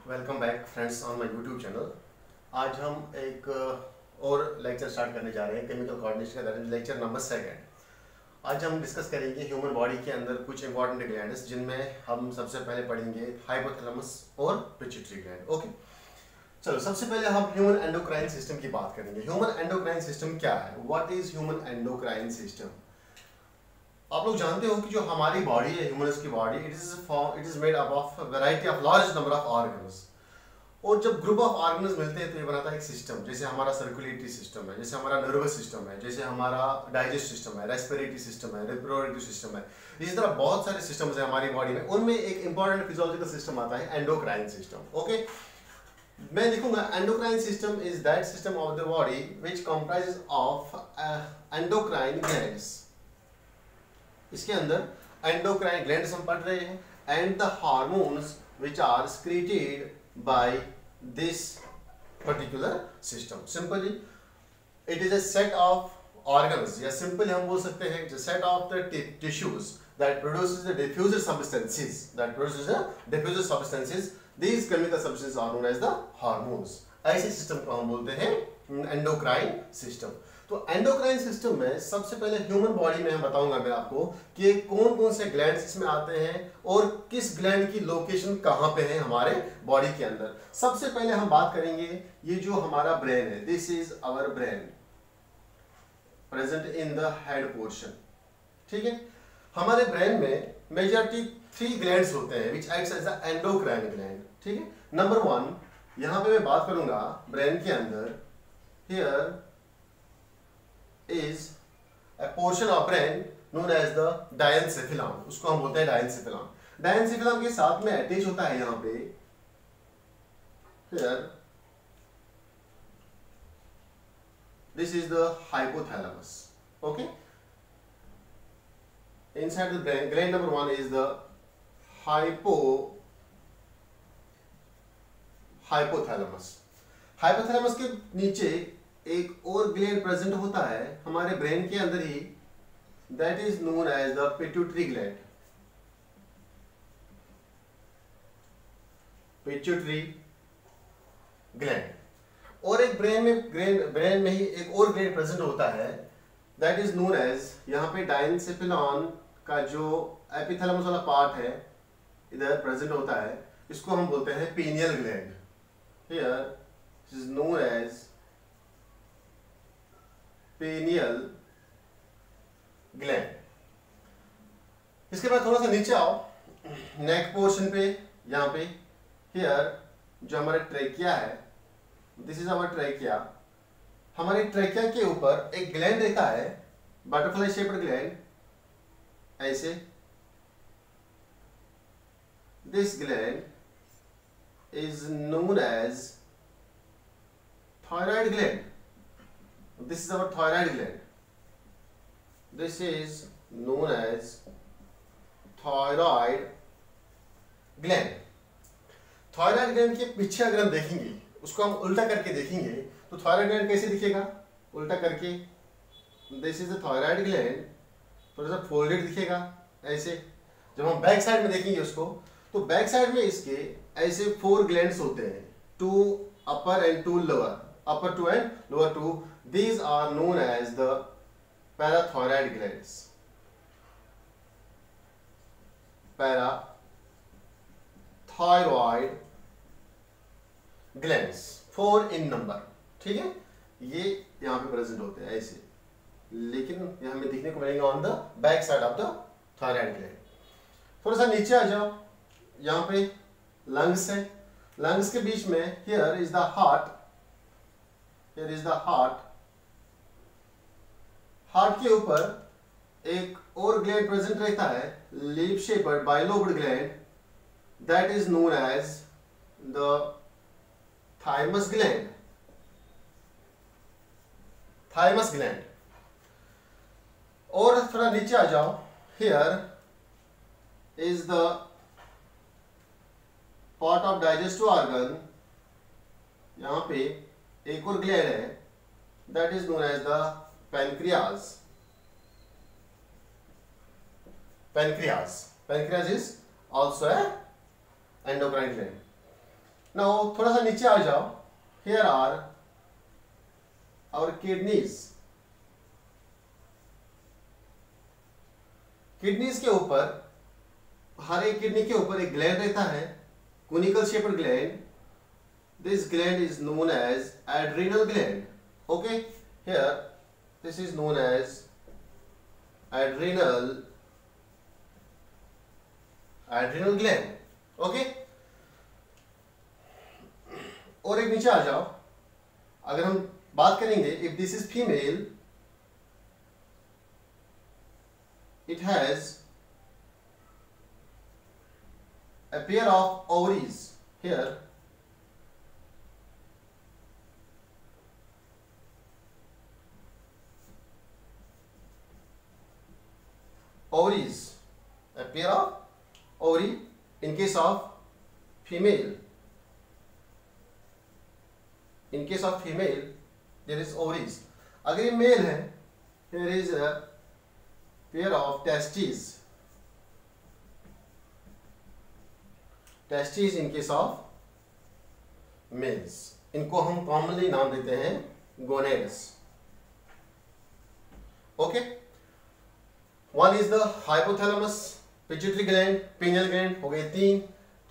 Welcome back friends on my YouTube channel. आज हम एक और लेक्चर स्टार्ट करने जा रहे हैं केमिकल कोऑर्डिनेशन का, लेक्चर नंबर 2। आज हम डिस्कस करेंगे ह्यूमन बॉडी के अंदर कुछ इंपॉर्टेंट ग्लैंड्स, जिनमें हम सबसे पहले पढ़ेंगे हाइपोथैलेमस और पिट्यूटरी ग्लैंड। ओके, चलो सबसे पहले हम ह्यूमन एंडोक्राइन सिस्टम की बात करेंगे। ह्यूमन एंडोक्राइन सिस्टम क्या है? What is human endocrine system? आप लोग जानते हो कि जो हमारी बॉडी है, ह्यूमन्स की body, it is made up of variety of large number of organs. और जब ग्रुप ऑफ ऑर्गन्स मिलते हैं तो ये बनाता है एक सिस्टम। जैसे हमारा सर्कुलेटरी सिस्टम है, जैसे हमारा नर्वस सिस्टम है, जैसे हमारा डाइजेस्ट सिस्टम है, रेस्पिरेटरी सिस्टम है, रिप्रोडक्टिव सिस्टम है। इसी तरह बहुत सारे सिस्टम्स हैं हमारी बॉडी में। उनमें एक इंपॉर्टेंट फिजियोलॉजिकल सिस्टम आता है एंडोक्राइन सिस्टम। ओके, मैं लिखूंगा endocrine system is that system of the body which comprises of endocrine glands. इसके अंदर एंडोक्राइन ग्लैंड्स हम पढ़ रहे हैं, and the hormones which are secreted by this particular system. Simply it is a set of organs, या simply हम बोल सकते हैं set of the tissues that produces the diffuser substances. These chemical substances are known as the hormones. ऐसे system को हम बोलते हैं एंडोक्राइन सिस्टम। तो एंडोक्राइन सिस्टम में सबसे पहले ह्यूमन बॉडी में हम बताऊंगा मैं आपको कि कौन कौन से ग्लैंड्स इसमें आते हैं और किस ग्लैंड की लोकेशन कहां पे है हमारे बॉडी के अंदर। सबसे पहले हम बात करेंगे ये जो हमारा ब्रेन है, this is our brain present in the head portion. ठीक है, हमारे ब्रेन में मेजॉरिटी 3 ग्लैंड्स होते हैं which acts as the endocrine gland. ठीक है, नंबर 1 यहां पे मैं बात करूंगा ब्रेन के अंदर, here is a portion of brain known as the diencephalon. उसको हम बोलते हैं डायनसेफिलॉन। डायनसेफिलॉन के साथ में अटैच होता है यहां पे, here this is the hypothalamus. Okay, inside the brain, gland number 1 is the hypothalamus. Hypothalamus के नीचे एक और ग्लैंड प्रेजेंट होता है हमारे ब्रेन के अंदर ही, that is known as the pituitary gland. Pituitary gland. और एक ब्रेन में ही एक और ग्लैंड प्रेजेंट होता है, दैट इज नोन एज, यहाँ पे डायनसेफिलॉन का जो एपिथैलेमस वाला पार्ट है इधर प्रेजेंट होता है, इसको हम बोलते हैं pineal gland. Here is known as pineal gland. इसके बाद थोड़ा सा नीचे आओ, नेक पोर्शन पे, यहाँ पे हियर जो हमारा ट्रेकिया है, दिस इज आवर ट्रेकिया। हमारे ट्रेकिया के ऊपर एक ग्लैंड रहता है, बटरफ्लाई शेप्ड ग्लैंड, ऐसे। This gland is known as thyroid gland. This is our thyroid gland, this is known as thyroid gland. Thyroid gland के पीछे अगर हम देखेंगे, उसको हम उल्टा करके देखेंगे, तो थायराइड ग्लैंड कैसे दिखेगा? उल्टा करके, this is the thyroid gland, थोड़ा सा फोल्डेड दिखेगा ऐसे। जब हम बैक साइड में देखेंगे उसको, तो बैक साइड में इसके ऐसे 4 ग्लैंड्स होते हैं, 2 upper and 2 lower, upper 2 and lower 2। These are known as the parathyroid glands, parathyroid glands, 4 in number. ठीक है, ये यहां पे प्रेजेंट होते हैं ऐसे, लेकिन यहां हमें देखने को मिलेगा on the back side of the thyroid gland. थोड़ा सा नीचे आ जाओ, यहां पे लंग्स है, लंग्स के बीच में here is the heart, here is the heart. Heart के ऊपर एक और ग्लैंड प्रेजेंट रहता है, leaf shaped bilobed gland, that is known as the thymus gland, thymus gland. और थोड़ा नीचे आ जाओ, here is the part of digestive organ, यहां पे एक और ग्लैंड है, that is known as the pancreas. Pancreas is also a endocrine gland. Now थोड़ा सा नीचे आ जाओ, here are our kidneys. Kidneys के ऊपर, हर एक किडनी के ऊपर एक ग्लैंड रहता है, conical shaped gland. This gland is known as adrenal gland. Okay, here this is known as adrenal gland. Okay, और एक नीचे आ जाओ, अगर हम बात करेंगे, if this is female, it has a pair of ovaries here, ovaries, a pair of ovary in case of female. In case of female there is ovaries. अगर ये मेल है, there is a pair of testes in case of males. इनको हम commonly नाम देते हैं gonads. Okay, one is the hypothalamus, pituitary gland, pineal gland, हो गए 3।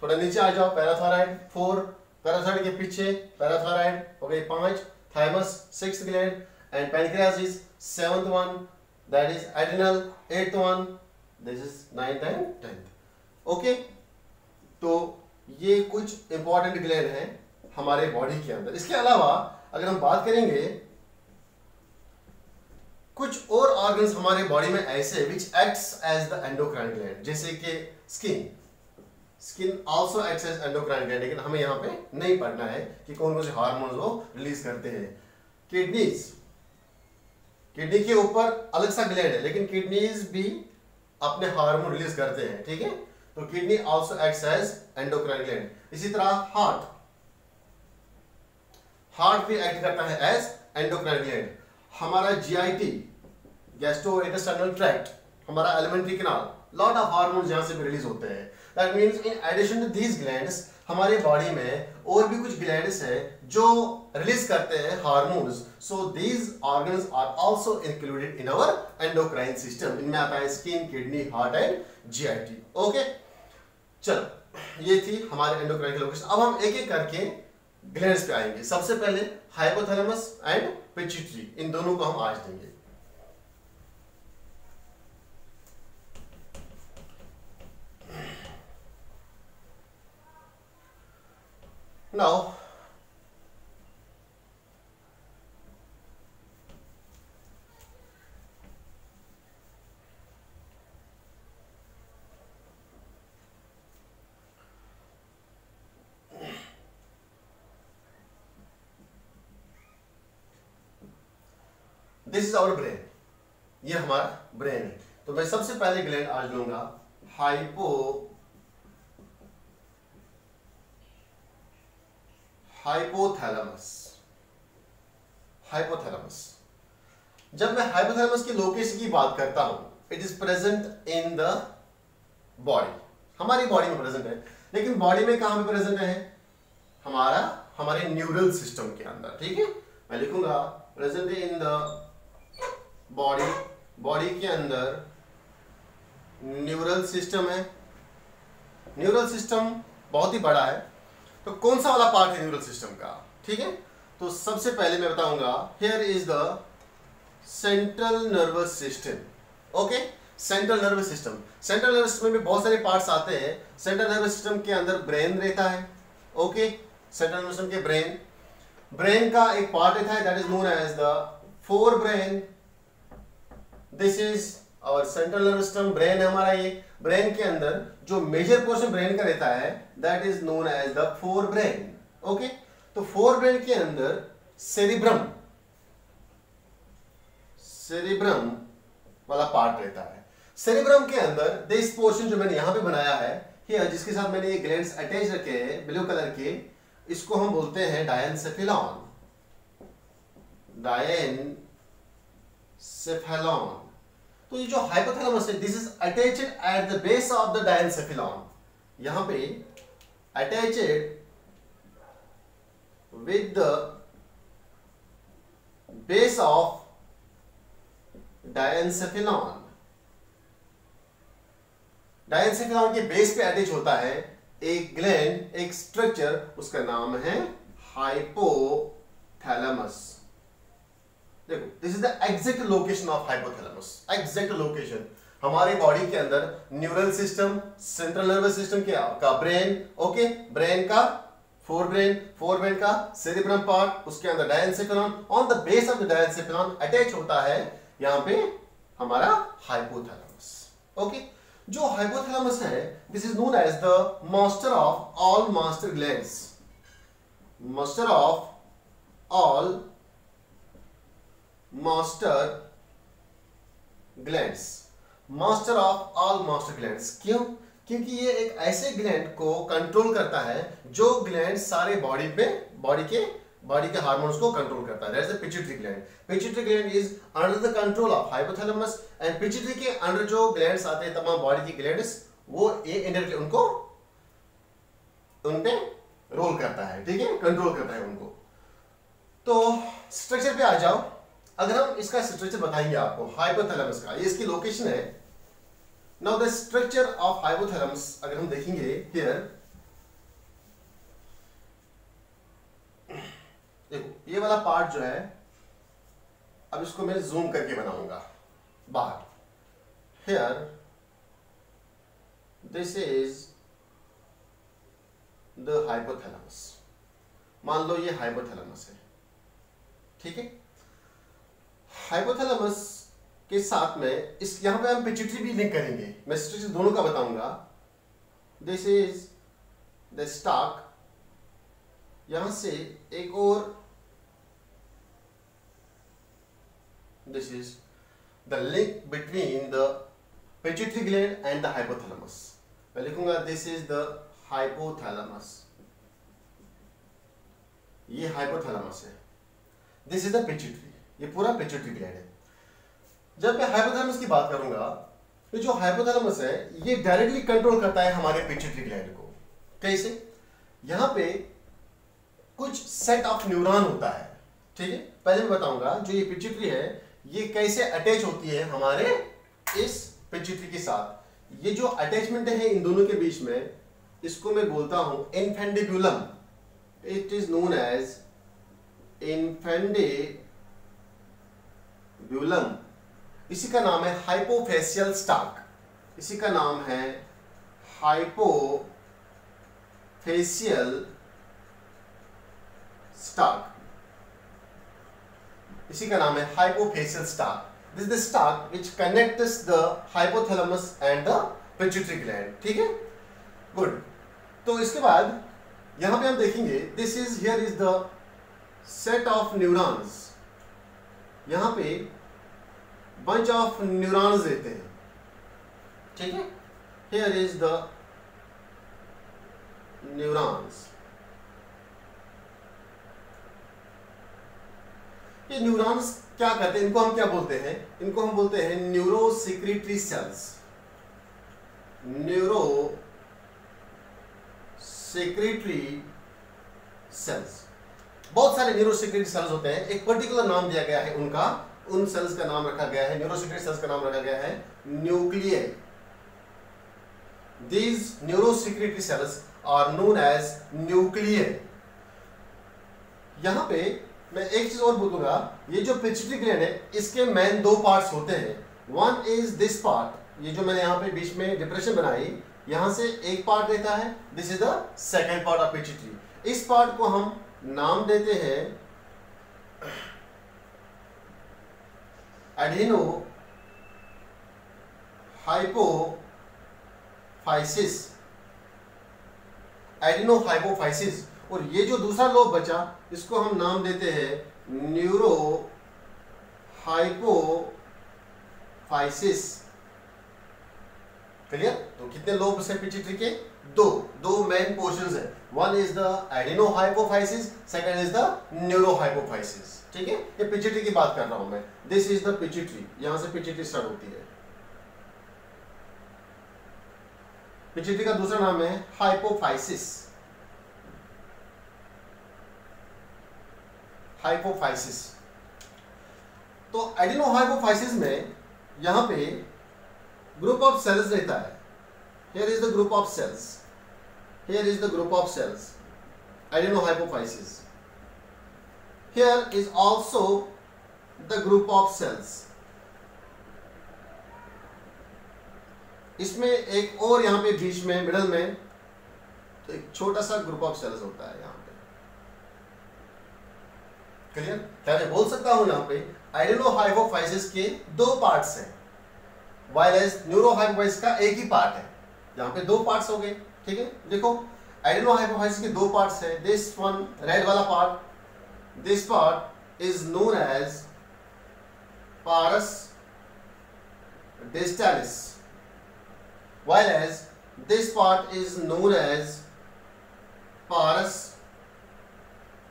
थोड़ा नीचे आ जाओ, पैराथायराइड 4, पैराथायराइड के पीछे पैराथायराइड, हो गए 5, thymus 6th gland, and pancreas is 7th one, that is adrenal 8th one, this is 9th and 10th. Okay, तो ये कुछ इंपॉर्टेंट ग्लैंड हैं हमारे बॉडी के अंदर। इसके अलावा अगर हम बात करेंगे, कुछ और ऑर्गन्स हमारे बॉडी में ऐसे which acts as the endocrine gland, जैसे कि skin also acts as endocrine gland, लेकिन हमें यहाँ पे नहीं पढ़ना है कि कौन कौन से हार्मोन्स वो रिलीज करते हैं। किडनीज, किडनी के ऊपर अलग सा ग्लैंड है, लेकिन किडनीज भी अपने हार्मोन रिलीज करते हैं, ठीक है। तो kidney also acts as endocrine gland. इसी तरह हार्ट भी एक्ट करता है एज एंडोक्राइन ग्लैंड। हमारा जीआईटी, गैस्ट्रोइंटेस्टाइनल ट्रैक्ट, हमारा alimentary canal, lot of hormones यहां से भी रिलीज होते हैं। That means in addition to these glands, हमारे बॉडी में और भी कुछ ग्लैंड्स है जो रिलीज करते हैं hormones. So these organs are also included in our endocrine system. इनमें आता है skin, kidney, heart and GIT. Okay, चलो ये थी हमारे एंडोक्राइन की लोकेशन। अब हम एक एक करके ग्लैंड्स पे आएंगे। सबसे पहले हाइपोथैलेमस एंड पिट्यूटरी, इन दोनों को हम आज देंगे। Now, this is our brain, ये हमारा ब्रेन है। तो मैं सबसे पहले ग्लैंड आज लूंगा हाइपोथैलेमस। जब मैं हाइपोथैलेमस की लोकेशन की बात करता हूं, it is present in the body, हमारी बॉडी में प्रेजेंट है। लेकिन बॉडी में कहां पे प्रेजेंट है? हमारे न्यूरल सिस्टम के अंदर, ठीक है। मैं लिखूंगा प्रेजेंट इन द बॉडी के अंदर न्यूरल सिस्टम है। न्यूरल सिस्टम बहुत ही बड़ा है, तो कौन सा वाला पार्ट है न्यूरल सिस्टम का, ठीक है। तो सबसे पहले मैं बताऊंगा, here is the central nervous system. Okay, central nervous system, central nervous system में बहुत सारे पार्ट्स आते हैं। सेंट्रल नर्वस सिस्टम के अंदर ब्रेन रहता है। ओके, सेंट्रल नर्वस सिस्टम के ब्रेन का एक पार्ट रहता है, that is known as the forebrain. This is our central nervous system, brain है हमारा। ये ब्रेन के अंदर जो मेजर पोर्शन ब्रेन का रहता है, that is known as the forebrain. Okay, तो फोर ब्रेन के अंदर सेरिब्रम वाला पार्ट रहता है। सेरिब्रम के अंदर दिस पोर्शन जो मैंने यहां पे बनाया है, हियर, जिसके साथ मैंने ये ग्लैंड्स अटैच रखे हैं ब्लू कलर के, इसको हम बोलते हैं डायनसेफेलॉन। तो ये जो हाइपोथैलेमस है, this is attached at the base of the diencephalon. यहां पे attached with the base of डायएन्सेफेलॉन। डायएन्सेफेलॉन के बेस पे अटैच होता है एक ग्लैंड, एक स्ट्रक्चर, उसका नाम है हाइपोथैलेमस। देखो, this is the exact location of hypothalamus. Exact location हमारे बॉडी के अंदर neural system, central nervous system का ब्रेन, ओके, ब्रेन का फोरब्रेन का सेरिब्रम पार्ट, उसके अंदर diencephalon, on the base of the diencephalon attach होता है यहां पे हमारा हाइपोथैलेमस। ओके, जो हाइपोथैलेमस है, this is known as the master of all master glands. Master of all master glands. Master of all master glands क्यों? क्योंकि ये एक ऐसे ग्लैंड को कंट्रोल करता है जो ग्लैंड सारे बॉडी के हार्मोन्स को कंट्रोल करता है। That's the pituitary gland. Pituitary gland is under the control of hypothalamus and pituitary के अंडर जो ग्लैंड्स आते हैं, तमाम बॉडी की ग्लैंड्स, वो ये इनडायरेक्टली उन पे रोल करता है, ठीक है, कंट्रोल करता है उनको। तो स्ट्रक्चर पे आ जाओ। अगर हम इसका स्ट्रक्चर बताएंगे आपको हाइपोथैलेमस का, ये इसकी लोकेशन है। Now the structure of hypothalamus अगर हम देखेंगे हियर, देखो ये वाला पार्ट जो है, अब इसको मैं जूम करके बनाऊंगा बाहर। Here this is the hypothalamus. मान लो ये हाइपोथैलेमस है, ठीक है। हाइपोथैलेमस के साथ में इस यहां पे हम पिट्यूटरी भी लिंक करेंगे, मैं स्ट्रक्चर दोनों का बताऊंगा। दिस इज द स्टाक, यहां से एक और, this is the link between the pituitary gland and the hypothalamus. मैं लिखूंगा दिस इज द हाइपोथैलेमस, ये हाइपोथैलेमस है। दिस इज द पिट्यूटरी, ये पूरा पिट्यूटरी ग्लैंड है। जब मैं हाइपोथैलेमस की बात करूंगा, तो जो हाइपोथैलेमस है ये डायरेक्टली कंट्रोल करता है हमारे पिट्यूटरी ग्लैंड को। कैसे? यहां पे कुछ सेट ऑफ न्यूरॉन होता है, ठीक है। पहले मैं बताऊंगा जो ये पिट्यूटरी है ये कैसे अटैच होती है हमारे इस पिट्यूटरी के साथ। ये जो अटैचमेंट है इन दोनों के बीच में, इसको मैं बोलता हूं infundibulum. It is known as infundibulum. इसी का नाम है हाइपोफेशियल स्टाक। इसी का नाम है हाइपोफेशियल स्टाक। इसी का नाम है hypophyseal stalk. This is the stalk which connects the hypothalamus and the pituitary gland, ठीक है, गुड। तो इसके बाद यहां पे हम देखेंगे, this is here is the set of neurons. यहां पे bunch of neurons रहते हैं, ठीक है। Here is the neurons। ये न्यूरॉन्स क्या करते हैं, इनको हम क्या बोलते हैं? इनको हम बोलते हैं न्यूरोसेक्रेटरी सेल्स। न्यूरोसेक्रेटरी सेल्स, बहुत सारे न्यूरोसेक्रेटरी सेल्स होते हैं, एक पर्टिकुलर नाम दिया गया है उनका, उन सेल्स का नाम रखा गया है, न्यूरोसेक्रेटरी सेल्स का नाम रखा गया है nuclei. These neurosecretory cells are known as nuclei. यहां पे मैं एक चीज और बोलूंगा, ये जो पिट्यूटरी ग्लैंड है इसके मेन दो पार्ट्स होते हैं। वन इज दिस पार्ट, ये जो मैंने यहां पे बीच में डिप्रेशन बनाई, यहां से एक पार्ट रहता है, this is the second part of pituitary. इस पार्ट को हम नाम देते हैं एडेनो हाइपोफाइसिस। Adeno hypophysis. और ये जो दूसरा लोब बचा, इसको हम नाम देते हैं न्यूरो हाइपोफाइसिस। क्लियर? तो कितने लोब है पिट्यूटरी के? दो मेन पोर्शंस है। One is the adeno hypophysis, second is the neuro hypophysis, ठीक है। ये पिट्यूटरी की बात कर रहा हूं मैं। दिस इज द पिट्यूटरी, यहां से पिट्यूटरी स्टार्ट होती है। पिट्यूटरी का दूसरा नाम है हाइपोफाइसिस। हाइपोफाइसिस। तो एडिनोहाइपोफाइसिस में यहां पे ग्रुप ऑफ सेल्स रहता है। Here is the group of cells, here is the group of cells, adenohypophysis. Here is also the group of cells. इसमें एक और यहां पे बीच में मिडल में तो एक छोटा सा ग्रुप ऑफ सेल्स होता है यहां पे। क्लियर? क्या मैं बोल सकता हूं यहां पे एडिनोहाइपोफाइसिस के दो पार्ट्स हैं, वाइलेस न्यूरोहाइपोफाइसिस का एक ही पार्ट है। यहां पे दो पार्ट्स हो गए, ठीक है। देखो एडिनोहाइपोफाइसिस के दो पार्ट्स हैं। दिस वन रेड वाला part, this part is known as pars distalis, whereas this part is known as pars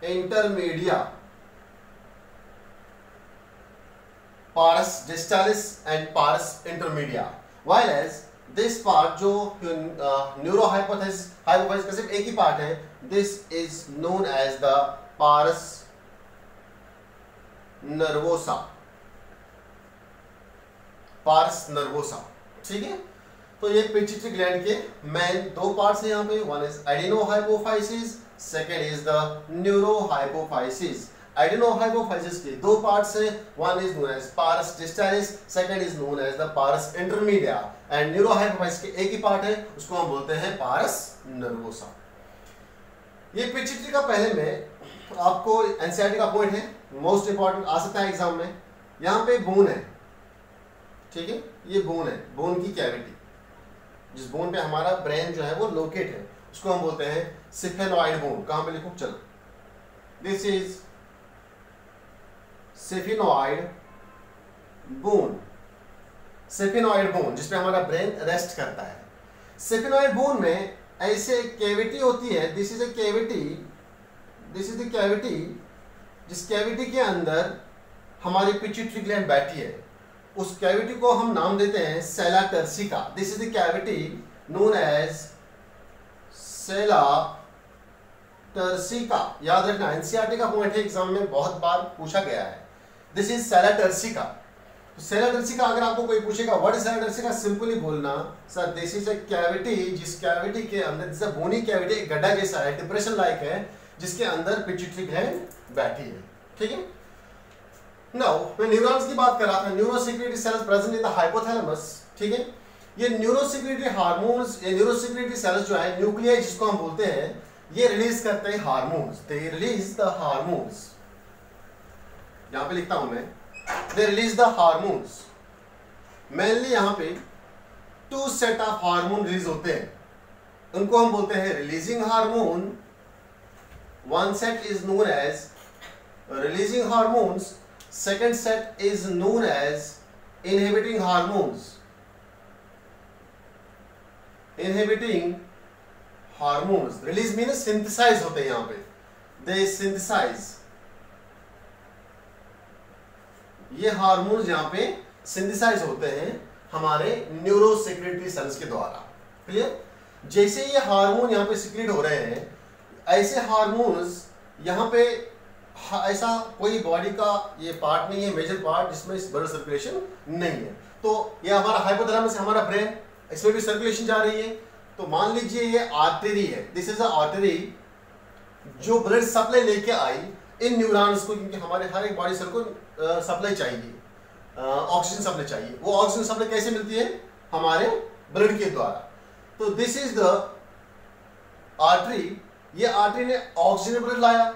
intermedia, pars distalis and pars intermedia, whereas this part जो न्यूरोहाइपोफाइसिस का सिर्फ एक ही पार्ट है, this is known as the pars nervosa, pars nervosa, ठीक है। तो ये pituitary gland के मेन दो पार्ट्स हैं यहाँ पे, one is adenohypophysis, second is the neurohypophysis. Adenohypophysis के दो पार्ट्स हैं, one is known as pars distalis, second is known as the pars intermedia, and neurohypophysis के एक ही पार्ट है, उसको हम बोलते हैं पारस नर्वोसा। ये पिट्यूटरी का पहले में आपको एनसीईआरटी का पॉइंट है, मोस्ट इंपॉर्टेंट आ सकता है एग्जाम में। यहाँ पे बोन है, ठीक है, ये बोन है, बोन की कैविटी, जिस बोन पे हमारा ब्रेन जो है वो लोकेट है, उसको हम बोलते हैं सिफेनॉइड बोन। कहां पे लिखूं? चलो, दिस इज सिफेनॉइड बोन, सिफेनॉइड बोन जिसपे हमारा ब्रेन रेस्ट करता है। सिफेनॉइड बोन में ऐसे कैविटी होती है, this is a cavity, this is the cavity, जिस कैविटी के अंदर हमारी पिट्यूटरी ग्लैंड बैठी है। उस कैविटी को हम नाम देते हैं sella turcica. This is the cavity known as sella turcica. याद रखना, एनसीईआरटी का पॉइंट है, एग्जाम में बहुत बार पूछा गया है। This is sella turcica. तो सेला टर्सिका अगर आपको कोई पूछेगा what is sella turcica, simply बोलना sir this is a cavity, जिस कैविटी के अंदर, दिस बोनी कैविटी, एक गड्ढा जैसा है, डिप्रेशन लाइक है, जिसके अंदर पिट्यूटरी ग्लैंड बैठी है, ठीक है। Now, मैं न्यूरॉन्स की बात कर रहा था, neurosecretory cells present in the hypothalamus, ठीक है। ये न्यूरोसेक्रेटरी हार्मोन्स, ये न्यूरोसेक्रेटरी सेल्स जो है, न्यूक्लियाई जिसको हम बोलते हैं, ये रिलीज करते हैं hormones, they release the hormones. यहां पे लिखता हूं मैं, they release the hormones. Mainly यहां पे two set of hormone release होते हैं, उनको हम बोलते हैं releasing hormone. One set is known as releasing hormones, second set is known as inhibiting hormones. Inhibiting hormones release means synthesize होते हैं, यहाँ पे they synthesize, ये हार्मोन्स यहाँ पे सिंथेसाइज होते हैं हमारे न्यूरोसेक्रेटरी सेल्स के द्वारा। क्लियर? जैसे ये हार्मोन यहाँ पे सिक्रेट हो रहे हैं, ऐसे हार्मोन्स यहाँ पे ऐसा कोई बॉडी का ये पार्ट नहीं है, मेजर पार्ट, जिसमें ब्लड सर्कुलेशन नहीं है। तो ये हमारा हाइपोथैलेमस है, हमारा ब्रेन, इसमें भी सर्कुलेशन जा रही है। तो मान लीजिए ये आर्टरी है, दिस इज अ आर्टरी जो ब्लड सप्लाई लेके आई इन न्यूरॉन्स को, क्योंकि हमारे हर एक बॉडी सेल को सप्लाई चाहिए, ऑक्सीजन सप्लाई चाहिए। वो ऑक्सीजन सप्लाई कैसे मिलती है? हमारे ब्लड के द्वारा। तो दिस इज द आर्टरी, ये आर्टरी ने ऑक्सीजन ब्लड लाया,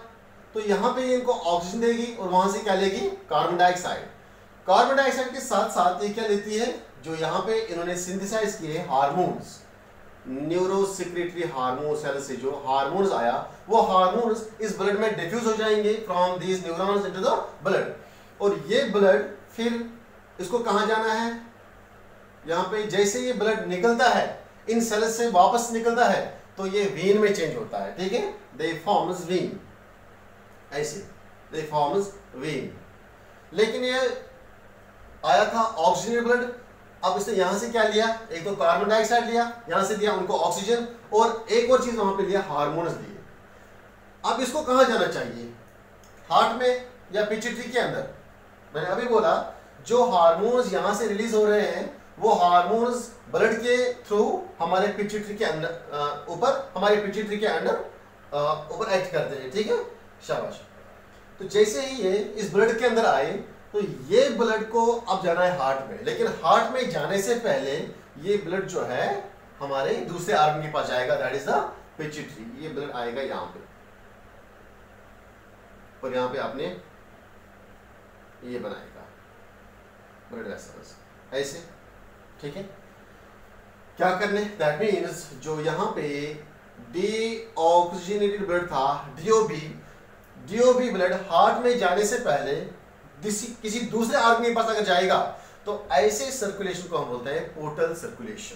तो यहां पे इनको ऑक्सीजन देगी और वहां से क्या लेगी? Carbon dioxide. कार्बन डाइऑक्साइड के साथ साथ ये क्या लेती है? जो यहाँ पे इन्होंने सिंथेसाइज किए हार्मोन्स, न्यूरोसेक्रेटरी हार्मोन सेल से जो हार्मोन्स आया, वो हार्मोन्स इस ब्लड में डिफ्यूज हो जाएंगे from these neurons into the blood. और ये ब्लड फिर इसको कहाँ जाना है? यहाँ पे जैसे ये ब्लड निकलता है इन सेल्स से वापस निकलता है, तो ये वेन में चेंज होता है, ठीक है। दे फॉर्म्स वेन, ऐसे दे फॉर्म्स वेन। लेकिन ये आया था ऑक्सीजन ब्लड, अब इसने यहां से क्या लिया? एक तो कार्बन डाइऑक्साइड लिया, यहां से दिया उनको ऑक्सीजन, और एक और चीज वहां पे लिया, हार्मोन्स दिए। अब इसको कहां जाना चाहिए? हार्ट में या पिट्यूटरी के अंदर? मैंने अभी बोला जो हार्मोन्स यहाँ से रिलीज हो रहे हैं वो हार्मोन्स ब्लड के थ्रू हमारे पिट्यूटरी के अंदर हमारे पिट्यूटरी के अंदर ऊपर एक्ट करते हैं, ठीक है, शाबाश। तो जैसे ही ये इस ब्लड के अंदर आए तो ये ब्लड को अब जाना है हार्ट में, लेकिन हार्ट में जाने से पहले ये ब्लड जो है हमारे दूसरे आर्गन के पास जाएगा, दैट इज द पिट्यूटरी। ये ब्लड आएगा यहाँ पे और यहाँ पे आपने ये बनाएगा ब्लड वेसल्स ऐसे, ठीक है। क्या करने, दैट मीन्स जो यहाँ पे डीऑक्सीजनेटेड ब्लड था डीओबी ब्लड हार्ट में जाने से पहले किसी दूसरे आर्गन के पास अगर जाएगा तो ऐसे सर्कुलेशन को हम बोलते हैं पोर्टल सर्कुलेशन।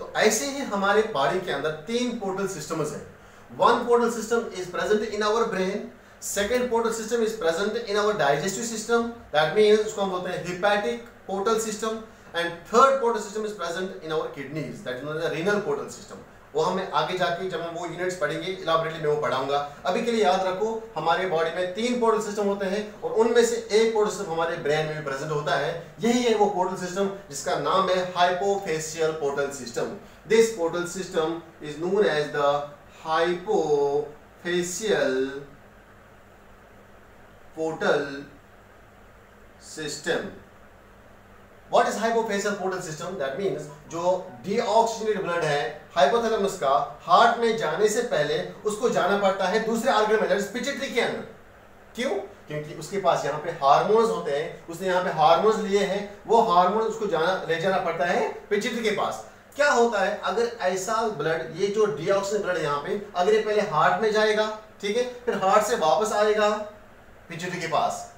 तो ऐसे ही हमारे बॉडी के अंदर 3 पोर्टल सिस्टम्स हैं। One portal system is present in our brain, second portal system is present in our digestive system, that means उसको हम बोलते हैं hepatic portal system, and third portal system is present in our kidneys, that is known as renal portal system. वो हमें आगे जाके जब हम वो यूनिट्स पढ़ेंगे इलाबोरेटली मैं वो पढ़ाऊंगा। अभी के लिए याद रखो हमारे बॉडी में 3 पोर्टल सिस्टम होते हैं और उनमें से एक पोर्टल सिस्टम हमारे ब्रेन में भी प्रेजेंट होता है। यही है वो पोर्टल सिस्टम जिसका नाम है hypophyseal portal system. This portal system is known as the hypophyseal portal system. What is hypophaseal portal system? That means जो डीऑक्सीजनेटेड ब्लड है हाइपोथैलेमस का हार्ट में जाने से पहले उसको जाना पड़ता है दूसरे आर्गन में, पिट्यूटरी के अंदर। क्यों? क्योंकि उसके पास यहाँ पे हार्मोन्स होते हैं, उसने यहाँ पे हार्मोन्स लिए हैं, वो हार्मोन्स उसको ले जाना पड़ता है पिट्यूटरी के पास। क्या होता है अगर ऐसा ब्लड, ये जो डीऑक्सीजनेटेड ब्लड है यहाँ पे, अगर ये पहले हार्ट में जाएगा, ठीक है, फिर हार्ट से वापस आएगा पिट्यूटरी के पास,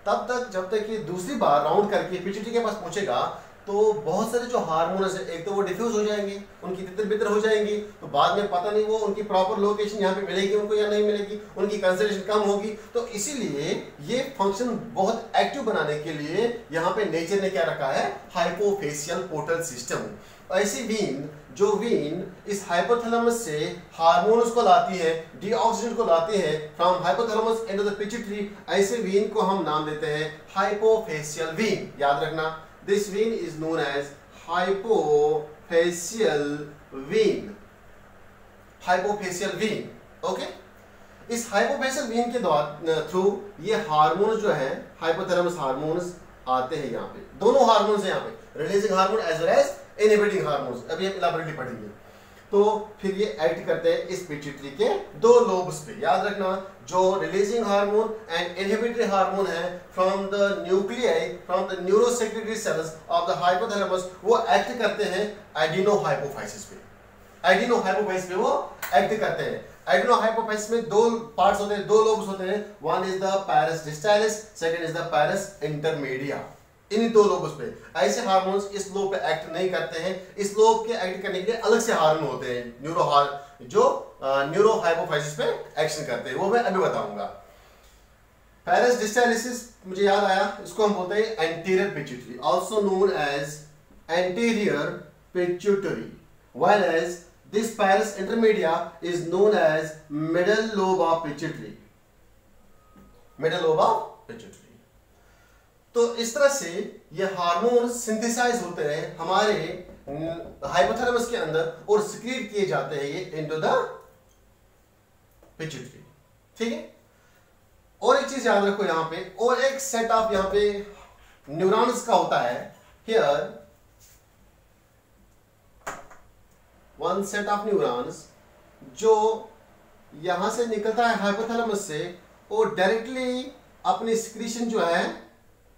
तब तक जब तक ये दूसरी बार राउंड करके पिट्यूटरी के पास पहुंचेगा तो बहुत सारे जो हार्मोन्स है एक तो वो डिफ्यूज हो जाएंगे, उनकी तितर बितर हो जाएंगी, तो बाद में पता नहीं वो उनकी प्रॉपर लोकेशन यहाँ पे मिलेगी उनको या नहीं मिलेगी, उनकी कंसंट्रेशन कम होगी। तो इसीलिए ये फंक्शन बहुत एक्टिव बनाने के लिए यहाँ पे नेचर ने क्या रखा है, हाइपोफेशियल पोर्टल सिस्टम। ऐसी वीन इस हाइपोथैलेमस से हार्मोन्स को लाती है, डीऑक्सीजन को लाती है from hypothalamus into the pituitary. ऐसे वीन को हम नाम देते हैं हाइपोफेशियल वीन। याद रखना, this vein is known as hypophyseal vein. Hypophyseal vein, okay. इस हाइपोफेशियल वीन के थ्रू ये हार्मोन्स जो है हाइपोथैलेमस हार्मोन्स आते हैं यहाँ पे। दोनों हार्मोन्स हैं यहाँ पे, releasing hormone as well as inhibiting hormones. अभी हम इलाबोरेटली पढ़ेंगे। तो फिर ये एक्ट करते हैं इस पिट्यूटरी के 2 लोब्स पे। याद रखना, जो releasing hormone and inhibitory hormone है from the nuclei, from the neurosecretory cells of the hypothalamus, वो एक्ट करते हैं एडिनोहाइपोफाइसिस पे। एडिनोहाइपोफाइसिस पे वो एक्ट करते हैं। एडिनोहाइपोफाइसिस में 2 पार्ट्स होते हैं, 2 लोब्स होते हैं। One is the pars distalis, second is the pars intermedia. इन 2 लोब्स पे ऐसे हार्मोन्स इस लोब पे एक्ट नहीं करते हैं। इस लोब के एक्ट करने के लिए अलग से हार्मोन होते हैं जो न्यूरोहाइपोफाइसिस पे एक्शन करते हैं, वो मैं अभी बताऊंगा। पायरस डिस्टालिसिस मुझे याद आया, इसको हम बोलते हैं anterior pituitary, also known as anterior pituitary, while as this pars intermedia is known as middle lobe of pituitary. Middle lobe of pituitary. तो इस तरह से ये हार्मोन सिंथेसाइज होते हैं हमारे हाइपोथैलेमस के अंदर और सिक्रीट किए जाते हैं ये इनटू द पिट्यूटरी, ठीक है। और एक चीज याद रखो यहाँ पे, और एक सेट ऑफ यहाँ पे न्यूरॉन्स का होता है। Here one set of neurons जो यहां से निकलता है हाइपोथैलेमस से और डायरेक्टली अपनी सिक्रीशन जो है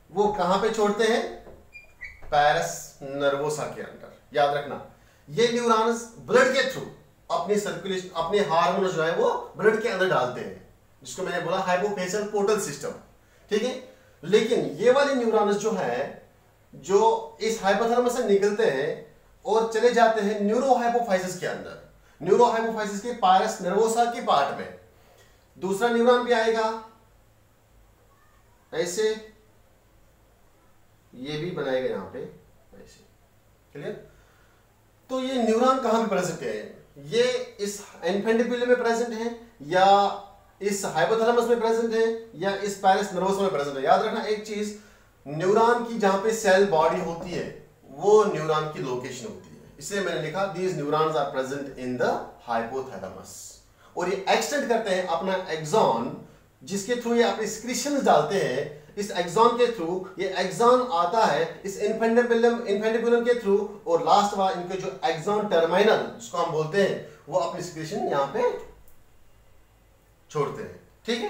वो कहां पे छोड़ते हैं, पायरस नर्वोसा के अंदर। याद रखना, ये न्यूरॉन्स ब्लड के थ्रू अपनी सर्कुलेशन, अपने हार्मोन जो है वो ब्लड के अंदर डालते हैं, जिसको मैंने बोला हाइपोफेशियल पोर्टल सिस्टम, ठीक है। लेकिन ये वाले न्यूरॉन्स जो है जो इस हाइपोथैलेमस से निकलते हैं और चले जाते हैं न्यूरोहाइपोफाइसिस के अंदर। न्यूरोहाइपोफाइसिस के पायरस नर्वोसा के पार्ट में दूसरा न्यूरॉन भी आएगा ऐसे, ये भी बनाएगा यहां पे ऐसे, क्लियर। तो ये न्यूरॉन कहां पे प्रेजेंट है, ये इस इन्फेंटिबुलम में प्रेजेंट है या इस हाइपोथैलेमस में प्रेजेंट है या इस पैरेस नर्वस में प्रेजेंट है। याद रखना एक चीज, न्यूरॉन की जहां पे सेल बॉडी होती है वो न्यूरॉन की लोकेशन होती है, इसलिए मैंने लिखा these neurons are present in the hypothalamus. और ये एक्सटेंड करते हैं अपना एक्सॉन, जिसके थ्रू ये अपने सिक्रीशंस डालते हैं। इस एक्सॉन के थ्रू ये एक्सॉन आता है इस इन्फेंटिबुलम के थ्रू, और लास्ट वाला इनके जो एक्सॉन टर्मिनल जिसको हम बोलते हैं वो अपनी सिक्रीशन यहां पे छोड़ते हैं। ठीक है,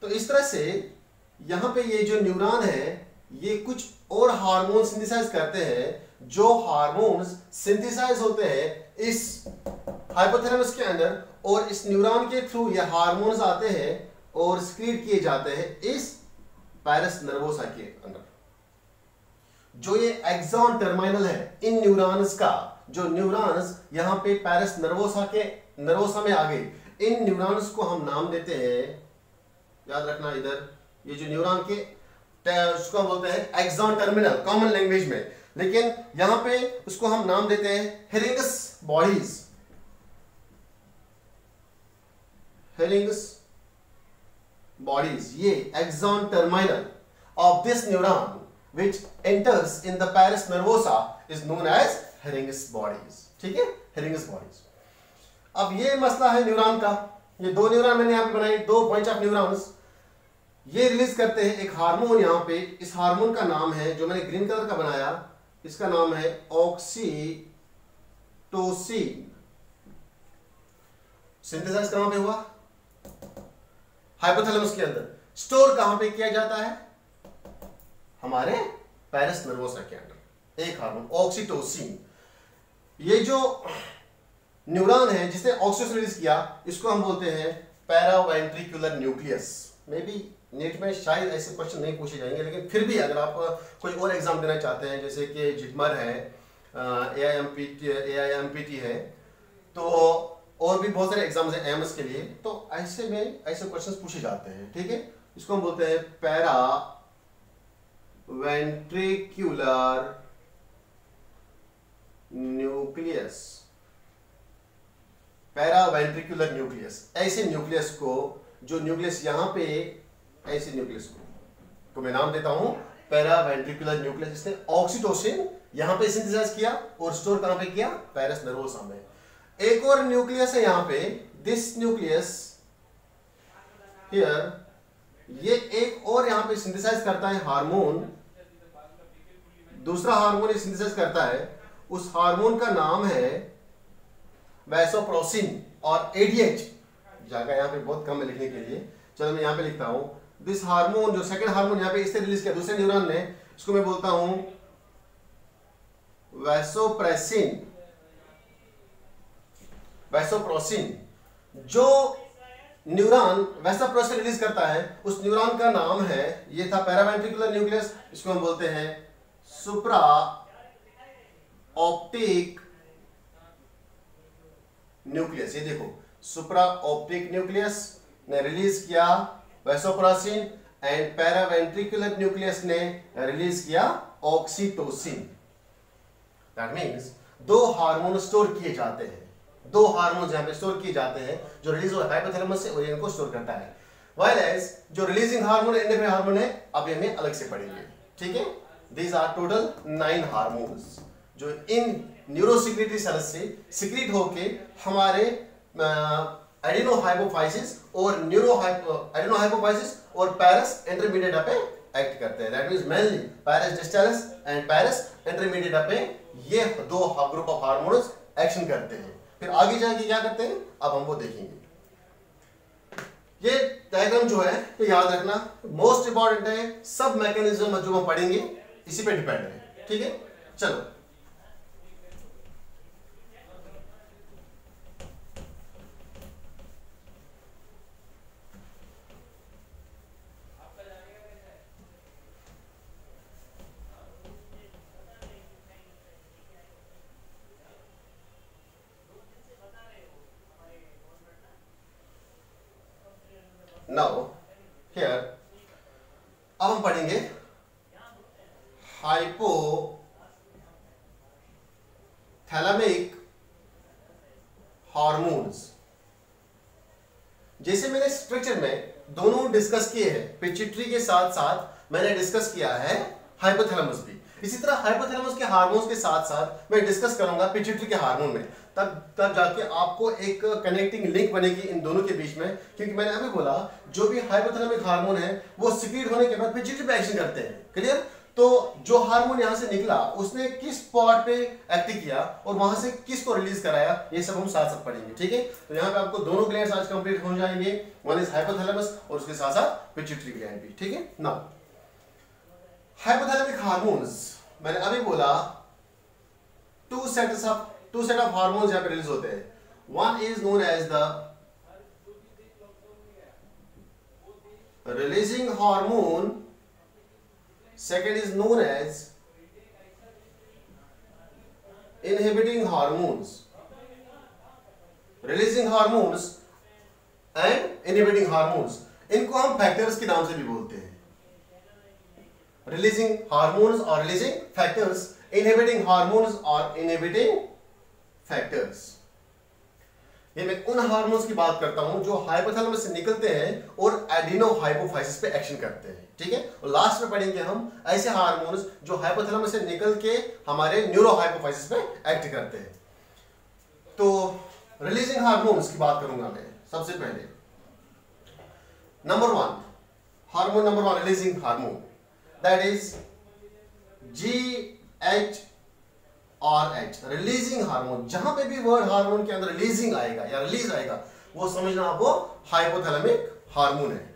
तो इस तरह से यहां पे ये जो न्यूरॉन है ये कुछ और हार्मोन सिंथेसाइज करते हैं, जो हार्मोन्स सिंथेसाइज होते हैं इस हाइपोथैलेमस के अंदर, और इस न्यूरॉन के थ्रू ये हार्मोन्स आते हैं और स्क्रीट किए जाते हैं इस पैरेस नर्वोसा के अंदर। जो ये एक्सॉन टर्मिनल है इन न्यूरॉन्स का, जो न्यूरॉन्स यहां पे पैरेस नर्वोसा में आ गए, इन न्यूरॉन्स को हम नाम देते हैं, याद रखना इधर, ये जो न्यूरॉन के उसको हम बोलते हैं एक्सॉन टर्मिनल कॉमन लैंग्वेज में, लेकिन यहां पे उसको हम नाम देते हैं हेरिंगस बॉडीज। हेरिंगस bodies, ये axon terminal of this neuron which enters in the pars nervosa is known as Heringus bodies। ठीक है, Heringus bodies। अब ये मसला है न्यूरॉन का, ये दो न्यूरॉन मैंने यहां पे बनाए, दो बंच ऑफ न्यूरॉन्स, ये रिलीज करते हैं एक हार्मोन यहां पे। इस हार्मोन का नाम है, जो मैंने ग्रीन कलर का बनाया, इसका नाम है ऑक्सीटोसिन। सिंथेसाइज कहां पे हुआ? हाइपोथैलेमस के अंदर। स्टोर कहां पे किया जाता है? हमारे पैरेस नर्वोसा के अंदर। एक हार्मोन ऑक्सीटोसिन, ये जो न्यूरॉन है जिसने ऑक्सीटोसिन रिलीज किया, इसको हम बोलते हैं paraventricular nucleus. May be net में शायद ऐसे क्वेश्चन नहीं पूछे जाएंगे, लेकिन फिर भी अगर आप कोई और एग्जाम देना चाहते हैं, जैसे कि जिटमर है, AIMPT है, तो और भी बहुत सारे एग्जाम्स हैं एम्स के लिए, तो ऐसे में ऐसे क्वेश्चंस पूछे जाते हैं। ठीक है, इसको हम बोलते हैं पैरावेंट्रिकुलर न्यूक्लियस। पैरावेंट्रिकुलर न्यूक्लियस, ऐसे न्यूक्लियस को, जो न्यूक्लियस यहां पे, ऐसे न्यूक्लियस को मैं नाम देता हूं पैरावेंट्रिकुलर न्यूक्लियस। इसने ऑक्सीटोसिन यहां पे सिंथेसाइज किया और स्टोर कहां पे किया? पैरेस नर्वोसा में। एक और न्यूक्लियस है यहां पे, दिस न्यूक्लियस हियर, ये एक और यहां पे सिंथेसाइज करता है हार्मोन, दूसरा हार्मोन ये सिंथेसाइज करता है, उस हार्मोन का नाम है वैसोप्रेसिन और ADH। जगह यहां पे बहुत कम है लिखने के लिए, चलो मैं यहां पे लिखता हूं। दिस हार्मोन, जो सेकंड हार्मोन यहां पे इससे रिलीज किया दूसरे न्यूरॉन ने, इसको मैं बोलता हूं वैसोप्रेसिन। वैसोप्रेसिन, जो न्यूरॉन वैसोप्रेसिन रिलीज करता है, उस न्यूरॉन का नाम है, ये था पैरावेंट्रिकुलर न्यूक्लियस, इसको हम बोलते हैं सुप्रा ऑप्टिक न्यूक्लियस। ये देखो, सुप्रा ऑप्टिक न्यूक्लियस ने रिलीज किया वैसोप्रेसिन, एंड पैरावेंट्रिकुलर न्यूक्लियस ने रिलीज किया ऑक्सीटोसिन। दैट मींस दो हार्मोन स्टोर किए जाते हैं, दो हार्मोन्स यहां पे स्टोर किए जाते हैं, जो रिलीज हो हाइपोथैलेमस से और इनको स्टोर करता है। व्हाइल एज जो रिलीजिंग हार्मोन एंडोक्राइन हार्मोन है, अब ये हमें अलग से पढ़ेंगे। ठीक है, दीज आर टोटल 9 हार्मोन्स जो इन न्यूरोसिक्रेटरी सेल्स से सिक्रीट होके हमारे एडिनोहाइपोफाइसिस और एडिनोहाइपोफाइसिस और पैरस इंटरमीडिएटा पे एक्ट करते हैं। दैट मींस मेनली पैरस डिस्टैलिस एंड पैरस इंटरमीडिएटा पे ये दो ग्रुप ऑफ हार्मोन्स एक्शन करते हैं। फिर आगे जाके क्या करते हैं, अब हम वो देखेंगे। ये डायग्राम जो है ये याद रखना, मोस्ट इंपॉर्टेंट है। सब मैकेनिज्म जो हम पढ़ेंगे इसी पे डिपेंड है। ठीक है, चलो नाउ हियर अब हम पढ़ेंगे हाइपोथैलेमिक हार्मोन्स। जैसे मैंने स्ट्रक्चर में दोनों डिस्कस किए हैं, पिट्यूटरी के साथ साथ मैंने डिस्कस किया है हाइपोथैलेमस भी। इसी तरह हाइपोथैलेमस के हार्मोन्स के साथ साथ मैं डिस्कस करूंगा पिट्यूटरी के हार्मोन में, तब जाके आपको एक कनेक्टिंग लिंक बनेगी इन दोनों के बीच में। क्योंकि मैंने अभी बोला जो भी हाइपोथैलेमिक हार्मोन है वो सिक्रीट होने के बाद पिट्यूटरी पे एक्शन करते हैं। क्लियर? तो जो हार्मोन यहां से निकला उसने किस पार्ट पे एक्ट किया और वहां से किसको रिलीज कराया, ये सब हम साथ साथ पढ़ेंगे। ठीक है? तो यहाँ पे आपको दोनों ग्लैंड्स आज कंप्लीट हो जाएंगे, वन इज हाइपोथैलेमस और उसके साथ साथ पिट्यूटरी ग्लैंड भी। ठीक है? नाउ हाइपोथैलेमिक हार्मोन्स, मैंने अभी बोला टू सेट ऑफ हार्मोन्स यहां पे रिलीज होते हैं। One is known as the releasing hormone, second is known as inhibiting hormones, releasing hormones and inhibiting hormones, इनको हम फैक्टर्स के नाम से भी बोलते हैं। रिलीजिंग हार्मोन्स और रिलीजिंग फैक्टर्स, इनहिबिटिंग हार्मोन्स और इनहिबिटिंग फैक्टर्स। ये मैं उन हार्मोन्स की बात करता हूं जो हाइपोथैलेमस से निकलते हैं और एडिनोहाइपोफाइसिस पे एक्शन करते हैं। ठीक है? और लास्ट में पढ़ेंगे हम ऐसे हार्मोन्स जो हाइपोथैलेमस से निकल के हमारे न्यूरोहाइपोफाइसिस पे एक्ट करते हैं। तो रिलीजिंग हार्मोन्स की बात करूंगा मैं सबसे पहले। Number one, hormone number one releasing hormone, that is GH RH, releasing hormone. जहां पे भी वर्ड हार्मोन के अंदर रिलीजिंग आएगा या रिलीज आएगा वो समझना आपको हाइपोथैलेमिक हार्मोन है।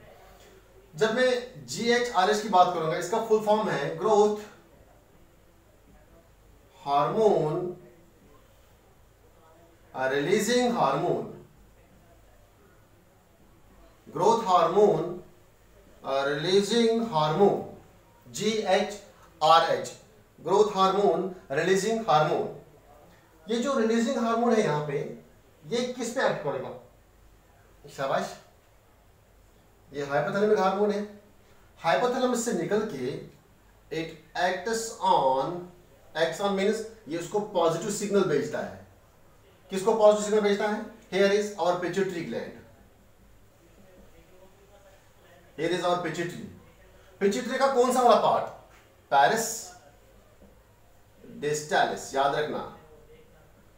जब मैं GHRH की बात करूंगा, इसका फुल फॉर्म है growth hormone releasing hormone, growth hormone releasing hormone, GHRH, growth hormone releasing hormone. ये जो रिलीजिंग हार्मोन है यहां पे, ये किस पे एक्ट करेगा? शाबाश, ये हाइपोथैलेमिक हार्मोन है। हाइपोथैलेमस से निकल के इट एक्ट्स ऑन मींस ये उसको पॉजिटिव सिग्नल भेजता है। किसको पॉजिटिव सिग्नल भेजता है? Here is our pituitary gland, here is our pituitary. Pituitary का कौन सा वाला पार्ट? पैरिस डिस्टालिस, याद रखना,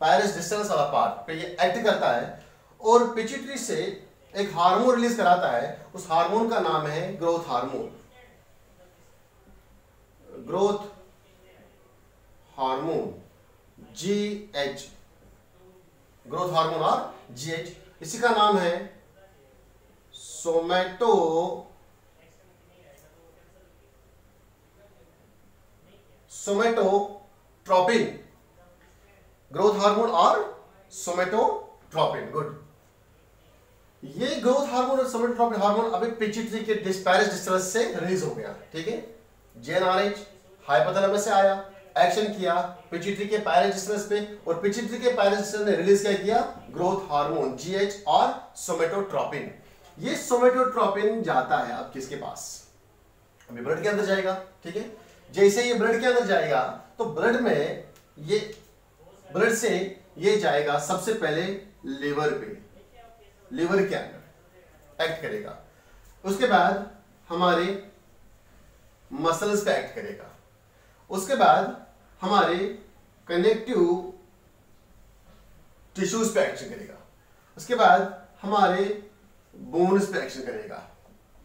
पैरिस डिस्टालिस वाला पार्ट पे ये एक्ट करता है और पिट्यूटरी से एक हार्मोन रिलीज कराता है। उस हार्मोन का नाम है growth hormone, growth hormone GH, growth hormone और GH। इसी का नाम है सोमेटोट्रोपिन, ग्रोथ हार्मोन और सोमेटोट्रोपिन। गुड। ये ग्रोथ हार्मोन और सोमेटोट्रोपिन हार्मोन अभी पिट्यूटरी के पैरिस डिस्टालिस से रिलीज हो गया। ठीक है? GnRH हाइपोथैलेमस से आया, एक्शन किया पिट्यूटरी के पैरिस डिस्टालिस पे और पिट्यूटरी के पैरिस डिस्टालिस ने रिलीज क्या किया? ग्रोथ हार्मोन GH और सोमेटोट्रोपिन। ये सोमेटोट्रोपिन जाता है अब किसके पास? अभी ब्लड के अंदर जाएगा। ठीक है? जैसे ये ब्लड के अंदर जाएगा तो ब्लड में ये ब्लड से ये जाएगा सबसे पहले लिवर पे, लिवर के अंदर एक्ट करेगा। उसके बाद हमारे मसल्स पे एक्ट करेगा। उसके बाद हमारे कनेक्टिव टिश्यूज पे एक्शन करेगा। उसके बाद हमारे बोन्स पे एक्शन करेगा।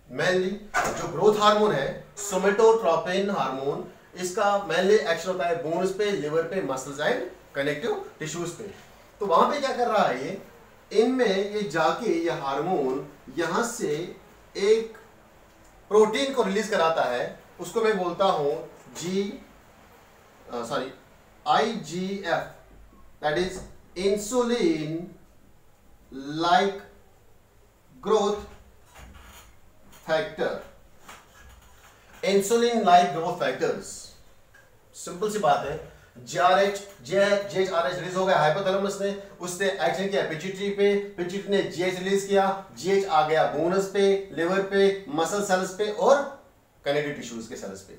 मेनली जो ग्रोथ हार्मोन है सोमेटोट्रोपिन हार्मोन, इसका मेनली एक्शन होता है बोन्स पे, लिवर पे, मसल्स एंड कनेक्टिव टिश्यूज पे। तो वहां पे क्या कर रहा है ये? इनमें ये जाके ये हार्मोन यहां से एक प्रोटीन को रिलीज कराता है, उसको मैं बोलता हूं IGF, that is insulin like growth factor. Insulin like growth factors, simple सी बात है। GHRH रिलीज हो गया हाइपोथैलेमस ने, उसने एक्शन किया पिट्यूटरी पे, पिट्यूटरी ने GH रिलीज किया, GH आ गया बोनस पे, लिवर पे, मसल सेल्स पे और कनेक्टिव टिश्यूज के सेल्स पे।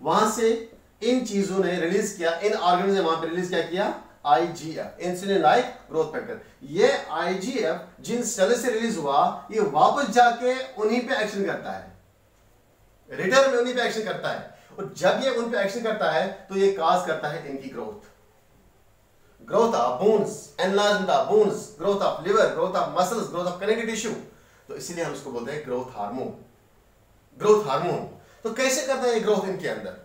वहां से इन चीजों ने रिलीज किया, इन ऑर्गन्स ने वहां पे रिलीज क्या किया? IGF, insulin like growth factor. ये IGF जिन सेल से रिलीज हुआ, ये वापस जाके उन्हीं पे एक्शन करता है, रिटर्न में उन्हीं पे एक्शन करता है। और जब ये उन पे एक्शन करता है तो ये काज करता है इनकी growth of bones, enlargement of bones, growth of liver, growth of muscles, growth of connective tissue. तो इसीलिए हम इसको बोलते हैं ग्रोथ हार्मोन। तो कैसे करता है ये ग्रोथ इनके अंदर?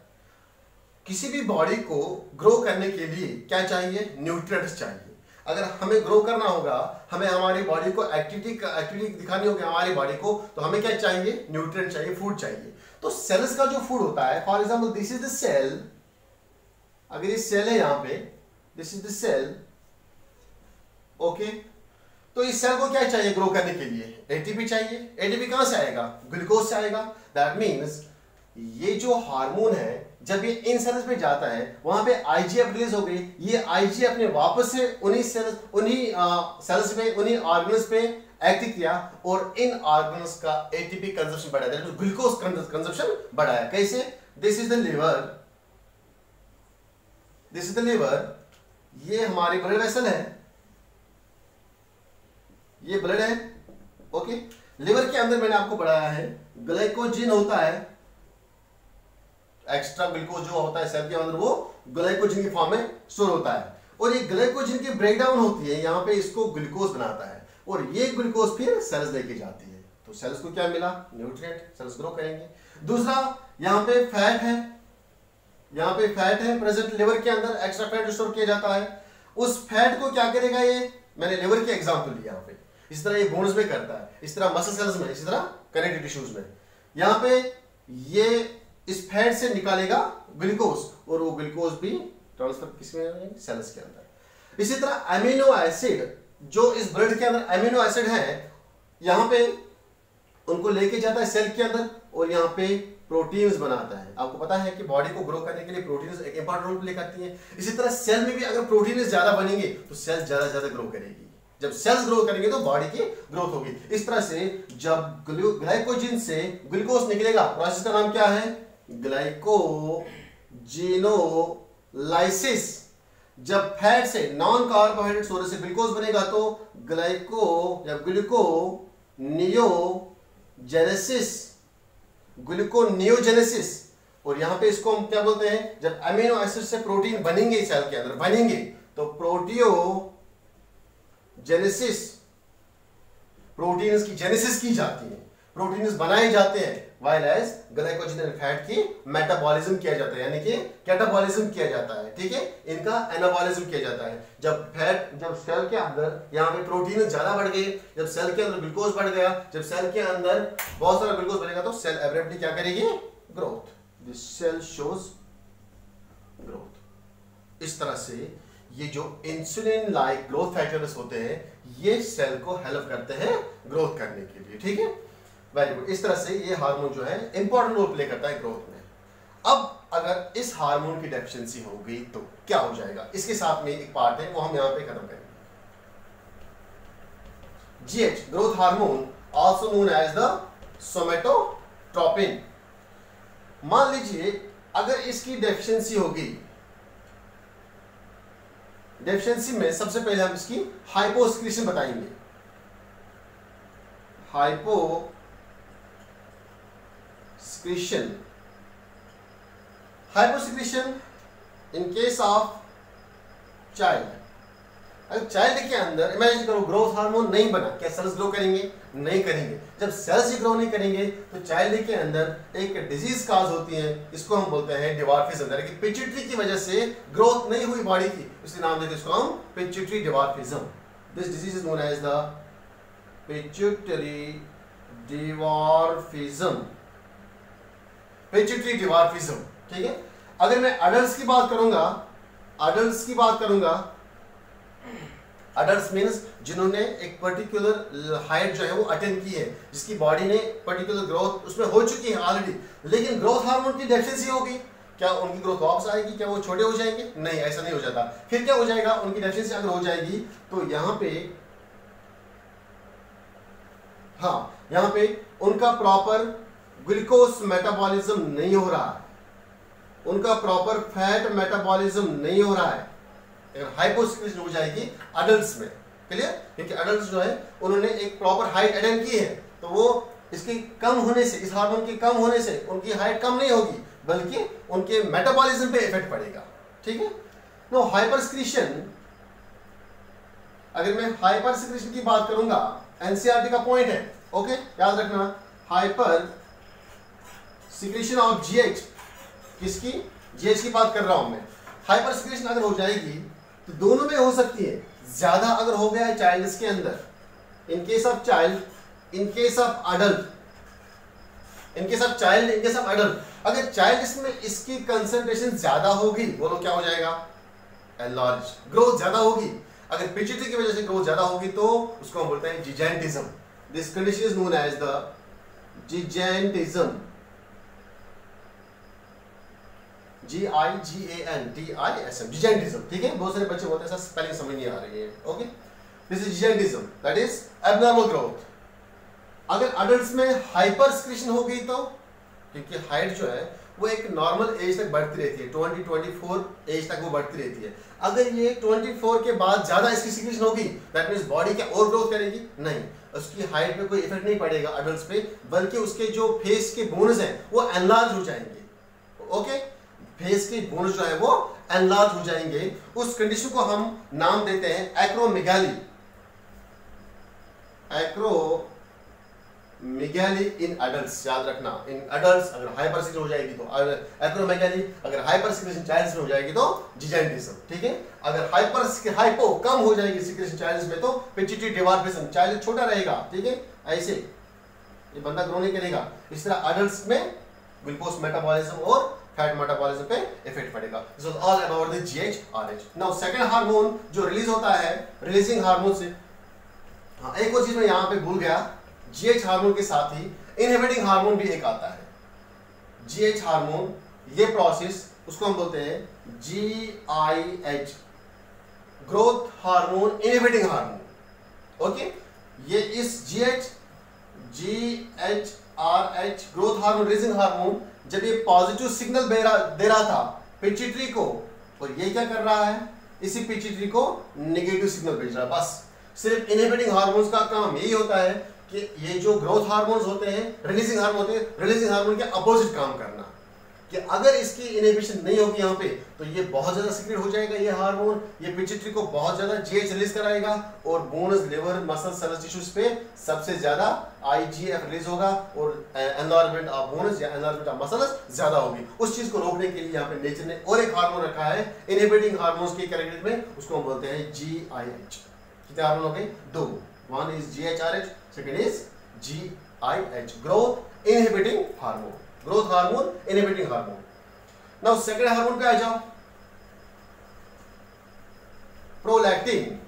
किसी भी बॉडी को ग्रो करने के लिए क्या चाहिए? न्यूट्रिएंट्स चाहिए। अगर हमें ग्रो करना होगा, हमें हमारी बॉडी को एक्टिविटी दिखानी होगी हमारी बॉडी को, तो हमें क्या चाहिए? न्यूट्रिएंट चाहिए, फूड चाहिए। तो सेल्स का जो फूड होता है, for example this is the cell, अगर ये सेल है यहां पे, this is the cell, okay. तो इस सेल को क्या चाहिए ग्रो करने के लिए? एटीपी चाहिए। एटीपी कहां से आएगा? ग्लूकोज से आएगा। दैट मीन्स ये जो हार्मोन है, जब ये इन सेल्स पे जाता है, वहां पे आईजीएफ रिलीज हो गई। ये आईजीएफ ने वापस से उन्हीं सेल्स पे, उन्हीं ऑर्गन्स पे एक्ट किया और इन ऑर्गन्स का एटीपी कंजप्शन बढ़ाया, ग्लूकोज कंजप्शन बढ़ाया। कैसे? दिस इज द लिवर, ये हमारी ब्लड वेसल है, ये ब्लड है, ओके। लिवर के अंदर मैंने आपको पढ़ाया है ग्लाइकोजन होता है, एक्स्ट्रा ग्लूकोज जो होता है सेल के अंदर, वो ग्लाइकोजन की फॉर्म में स्टोर होता है। और ये ग्लाइकोजन की ब्रेकडाउन होती है, यहां पे इसको ग्लूकोज बनाता है और ये ग्लूकोज फिर सेल्स लेके जाती है। तो सेल्स को क्या मिला? न्यूट्रिएंट, सेल्स ग्रो करेंगे। दूसरा, यहां पे फैट है, प्रेजेंट लिवर के अंदर एक्स्ट्रा फैट स्टोर किया जाता है। उस फैट को क्या करेगा? ये मैंने लिवर की एग्जांपल ली यहां पे, इस तरह ये बोन्स में करता है, इस तरह मसल सेल्स में, इस तरह कनेक्टिव टिश्यूज में। यहां पे ये इस फैट से निकालेगा ग्लूकोज और वो ग्लूकोज भी ट्रांसफर किसमें? सेल्स के अंदर। इसी तरह अमीनो एसिड, जो इस ब्लड के अंदर अमीनो एसिड है, यहां पे उनको लेके जाता है सेल के अंदर और यहां पे प्रोटीन्स बनाता है। आपको पता है कि बॉडी को ग्रो करने के लिए प्रोटीन्स एक इंपॉर्टेंट रोल प्ले करती हैं। इसी तरह सेल में भी अगर प्रोटीन्स ज्यादा बनेंगे तो सेल ज्यादा ग्रो करेगी। जब सेल्स ग्रो करेंगे तो बॉडी की ग्रोथ होगी। इस तरह से जब ग्लाइकोजन से ग्लूकोज निकलेगा, प्रोसेस का नाम क्या है? ग्लाइकोजेनोलाइसिस। जब फैट से, नॉन कार्बोहाइड्रेट सोर्स से ग्लूकोज बनेगा तो ग्लूकोनियोजेनेसिस। और यहां पे इसको हम क्या बोलते हैं? जब अमीनो एसिड से प्रोटीन बनेंगे सेल के अंदर तो प्रोटियोजेनेसिस, प्रोटीन्स की जेनेसिस की जाती है, प्रोटीन्स बनाए जाते हैं। while as glycogen and fat की मेटाबॉलिज्म किया जाता है, यानी कि कैटाबॉलिज्म किया जाता है, ठीक है। इनका एनाबॉलिज्म किया जाता है। जब सेल के अंदर यहाँ पे प्रोटीन ज्यादा बढ़ गए, जब सेल के अंदर ग्लूकोज बढ़ गया, जब सेल के अंदर बहुत सारा ग्लूकोज बनेगा तो सेल एब्रेप्टली क्या करेगी? Growth. This cell shows growth. इस तरह से ये जो इंसुलिन लाइक ग्रोथ फैक्टर्स होते हैं, ये सेल को हेल्प करते हैं ग्रोथ करने के लिए, ठीक है। Very good. इस तरह से ये हार्मोन जो है इंपॉर्टेंट रोल प्ले करता है ग्रोथ में। अब अगर इस हार्मोन की डेफिशिएंसी हो गई तो क्या हो जाएगा? इसके साथ में एक पार्ट है, वो हम यहां पे खत्म करेंगे। GH, growth hormone, also known as the somatotropin. मान लीजिए अगर इसकी डेफिशिएंसी होगी, डेफिशिएंसी में सबसे पहले हम इसकी हाइपोसिक्रीशन बताएंगे। Hyposecretion in case of child. अगर चाइल्ड के अंदर इमेजिन करो ग्रोथ हार्मोन नहीं बना, क्या सेल्स ग्रो करेंगे? नहीं करेंगे। जब सेल्स ही ग्रो नहीं करेंगे तो चाइल्ड के अंदर एक डिजीज काज होती है, इसको हम बोलते हैं डिवार्फिज्म, यानी कि पिट्यूटरी की वजह से ग्रोथ नहीं हुई बॉडी की, इसलिए नाम देते हैं इसको हम pituitary dwarfism. This disease is known as the pituitary dwarfism, pituitary dwarfism, ठीक है। अगर मैं अडल्ट्स की बात करूंगा, अडल्ट्स मीन्स जिन्होंने एक पर्टिकुलर हाइट जो है वो अटेन की है, जिसकी बॉडी ने पर्टिकुलर ग्रोथ उसमें हो चुकी है ऑलरेडी, लेकिन ग्रोथ हार्मोन की डेफिशिएंसी होगी, क्या उनकी ग्रोथ वापस आएगी? क्या वो छोटे हो जाएंगे? नहीं, ऐसा नहीं हो जाता। फिर क्या हो जाएगा? उनकी डेफिशिएंसी अगर हो जाएगी तो यहाँ पे उनका प्रॉपर ग्लूकोज मेटाबॉलिज्म नहीं हो रहा है, उनका प्रॉपर फैट मेटाबॉलिज्म नहीं हो रहा है, लेकिन हाइपोसिक्रेशन हो जाएगी अडल्ट्स में। क्लियर? क्योंकि अडल्ट्स जो है उन्होंने एक प्रॉपर हाइट अटेन की है, तो वो इसके कम होने से, इस हार्मोन के कम होने से उनकी हाइट कम नहीं होगी, बल्कि उनके मेटाबॉलिज्म पे इफेक्ट पड़ेगा। ठीक है? नो हाइपर सिक्रीशन, अगर मैं हाइपर सिक्रीशन की बात करूंगा, एनसीईआरटी का पॉइंट है, ओके याद रखना, हाइपर सिक्रीशन ऑफ जीएच, किसकी? जीएच की बात कर रहा हूं मैं। हाइपर सिक्रीशन अगर हो जाएगी तो दोनों में हो सकती है। ज्यादा अगर हो गया है चाइल्ड के अंदर, in case of child, in case of adult, in case of child, in case of adult, अगर चाइल्ड इसमें इसकी कंसंट्रेशन ज्यादा होगी, बोलो क्या हो जाएगा? एनलार्ज, ग्रोथ ज्यादा होगी। अगर पिट्यूटरी की वजह से ग्रोथ ज्यादा होगी तो उसको हम बोलते हैं gigantism. This condition is known as the gigantism, GIGANTISM, gigantism. ठीक है? बहुत सारे बच्चे बोलते हैं सर स्पेलिंग समझ नहीं आ रही है। Okay, this is gigantism, that is abnormal growth. अगर अडल्ट्स में हाइपर सिक्रीशन हो गई तो, क्योंकि हाइट जो है वो एक नॉर्मल एज तक बढ़ती रहती है, 20-24 एज तक वो बढ़ती रहती है। अगर ये 24 के बाद ज्यादा इसकी सिक्रीशन होगी, दैट मींस बॉडी क्या और ग्रोथ करेगी? नहीं, उसकी हाइट पे कोई इफेक्ट नहीं पड़ेगा अडल्ट्स पे, बल्कि उसके जो फेस के बोन्स हैं वो एनलार्ज हो जाएंगे। ओके, फेस के बोन्स जो है वो एनलार्ज हो जाएंगे। उस कंडीशन को हम नाम देते हैं एक्रोमेगाली। एक्रोमेगाली इन अडल्ट्स, याद रखना, इन अडल्ट्स अगर हाइपर सिक्रीशन हो जाएगी तो एक्रोमेगाली, अगर हाइपर सिक्रीशन चाइल्ड्स में हो जाएगी तो जिजेंटिज्म। ठीक है? अगर हाइपो कम हो जाएगी सिक्रीशन चाइल्ड्स में तो पिट्यूटरी डिवार्फिज्म, चाइल्ड छोटा रहेगा। ठीक है? ऐसे ये बंदा ग्रो नहीं करेगा। इस तरह अडल्ट्स में ग्लूकोज मेटाबॉलिज्म और फैट मेटाबॉलिज्म पे इफेक्ट पड़ेगा। This was all about the GHRH। Now second hormone जो रिलीज होता है रिलीजिंग हार्मोन से, हाँ एक और चीज मैं यहां पे भूल गया, GH हार्मोन के साथ ही इनहिबिटिंग हार्मोन भी एक आता है, GH हार्मोन। ये प्रोसेस उसको हम बोलते हैं GIH, growth hormone inhibiting hormone. Okay, ये इस GHRH growth hormone releasing hormone जब ये पॉजिटिव सिग्नल दे रहा था पिट्यूटरी को, और ये क्या कर रहा है? इसी पिट्यूटरी को नेगेटिव सिग्नल भेज रहा है। बस सिर्फ इनहिबिटिंग हार्मोन्स का काम यही होता है कि ये जो ग्रोथ हार्मोन्स होते हैं, रिलीजिंग हार्मोन होते हैं, रिलीजिंग हार्मोन के अपोजिट काम करना, कि अगर इसकी इनहिबिशन नहीं होगी यहाँ पे तो ये बहुत ज्यादा सीक्रेट हो जाएगा ये हार्मोन, ये पिट्यूटरी को बहुत ज्यादा GH रिलीज कराएगा, और bones, liver, muscle, cells, tissues पे सबसे ज्यादा IGF रिलीज होगा, और एनलार्जमेंट ऑफ बोन्स या एनलार्जमेंट ऑफ मसल्स ज्यादा होगी। उस चीज को रोकने के लिए यहाँ पे नेचर ने और एक हार्मोन रखा है इनहिबिटिंग हार्मोन्स के कैटेगरी में, उसको हम बोलते हैं GIH। कितने हार्मोन हो गए? 2। One is GHRH, second is GIH, growth inhibiting hormone, growth hormone inhibiting hormone. Now second hormone पे आ जाओ, प्रोलैक्टिन।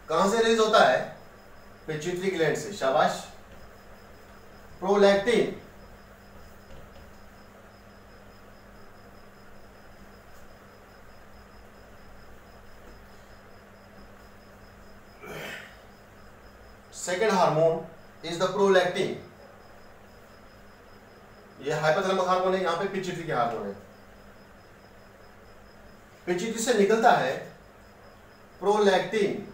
कहां से रिलीज होता है? पिट्यूटरी ग्लैंड से, शाबाश। Prolactin second hormone is the prolactin. ये हाइपोथैलेमस हार्मोन है, यहां पे पिट्यूटरी के हार्मोन है। पिट्यूटरी से निकलता है प्रोलैक्टिन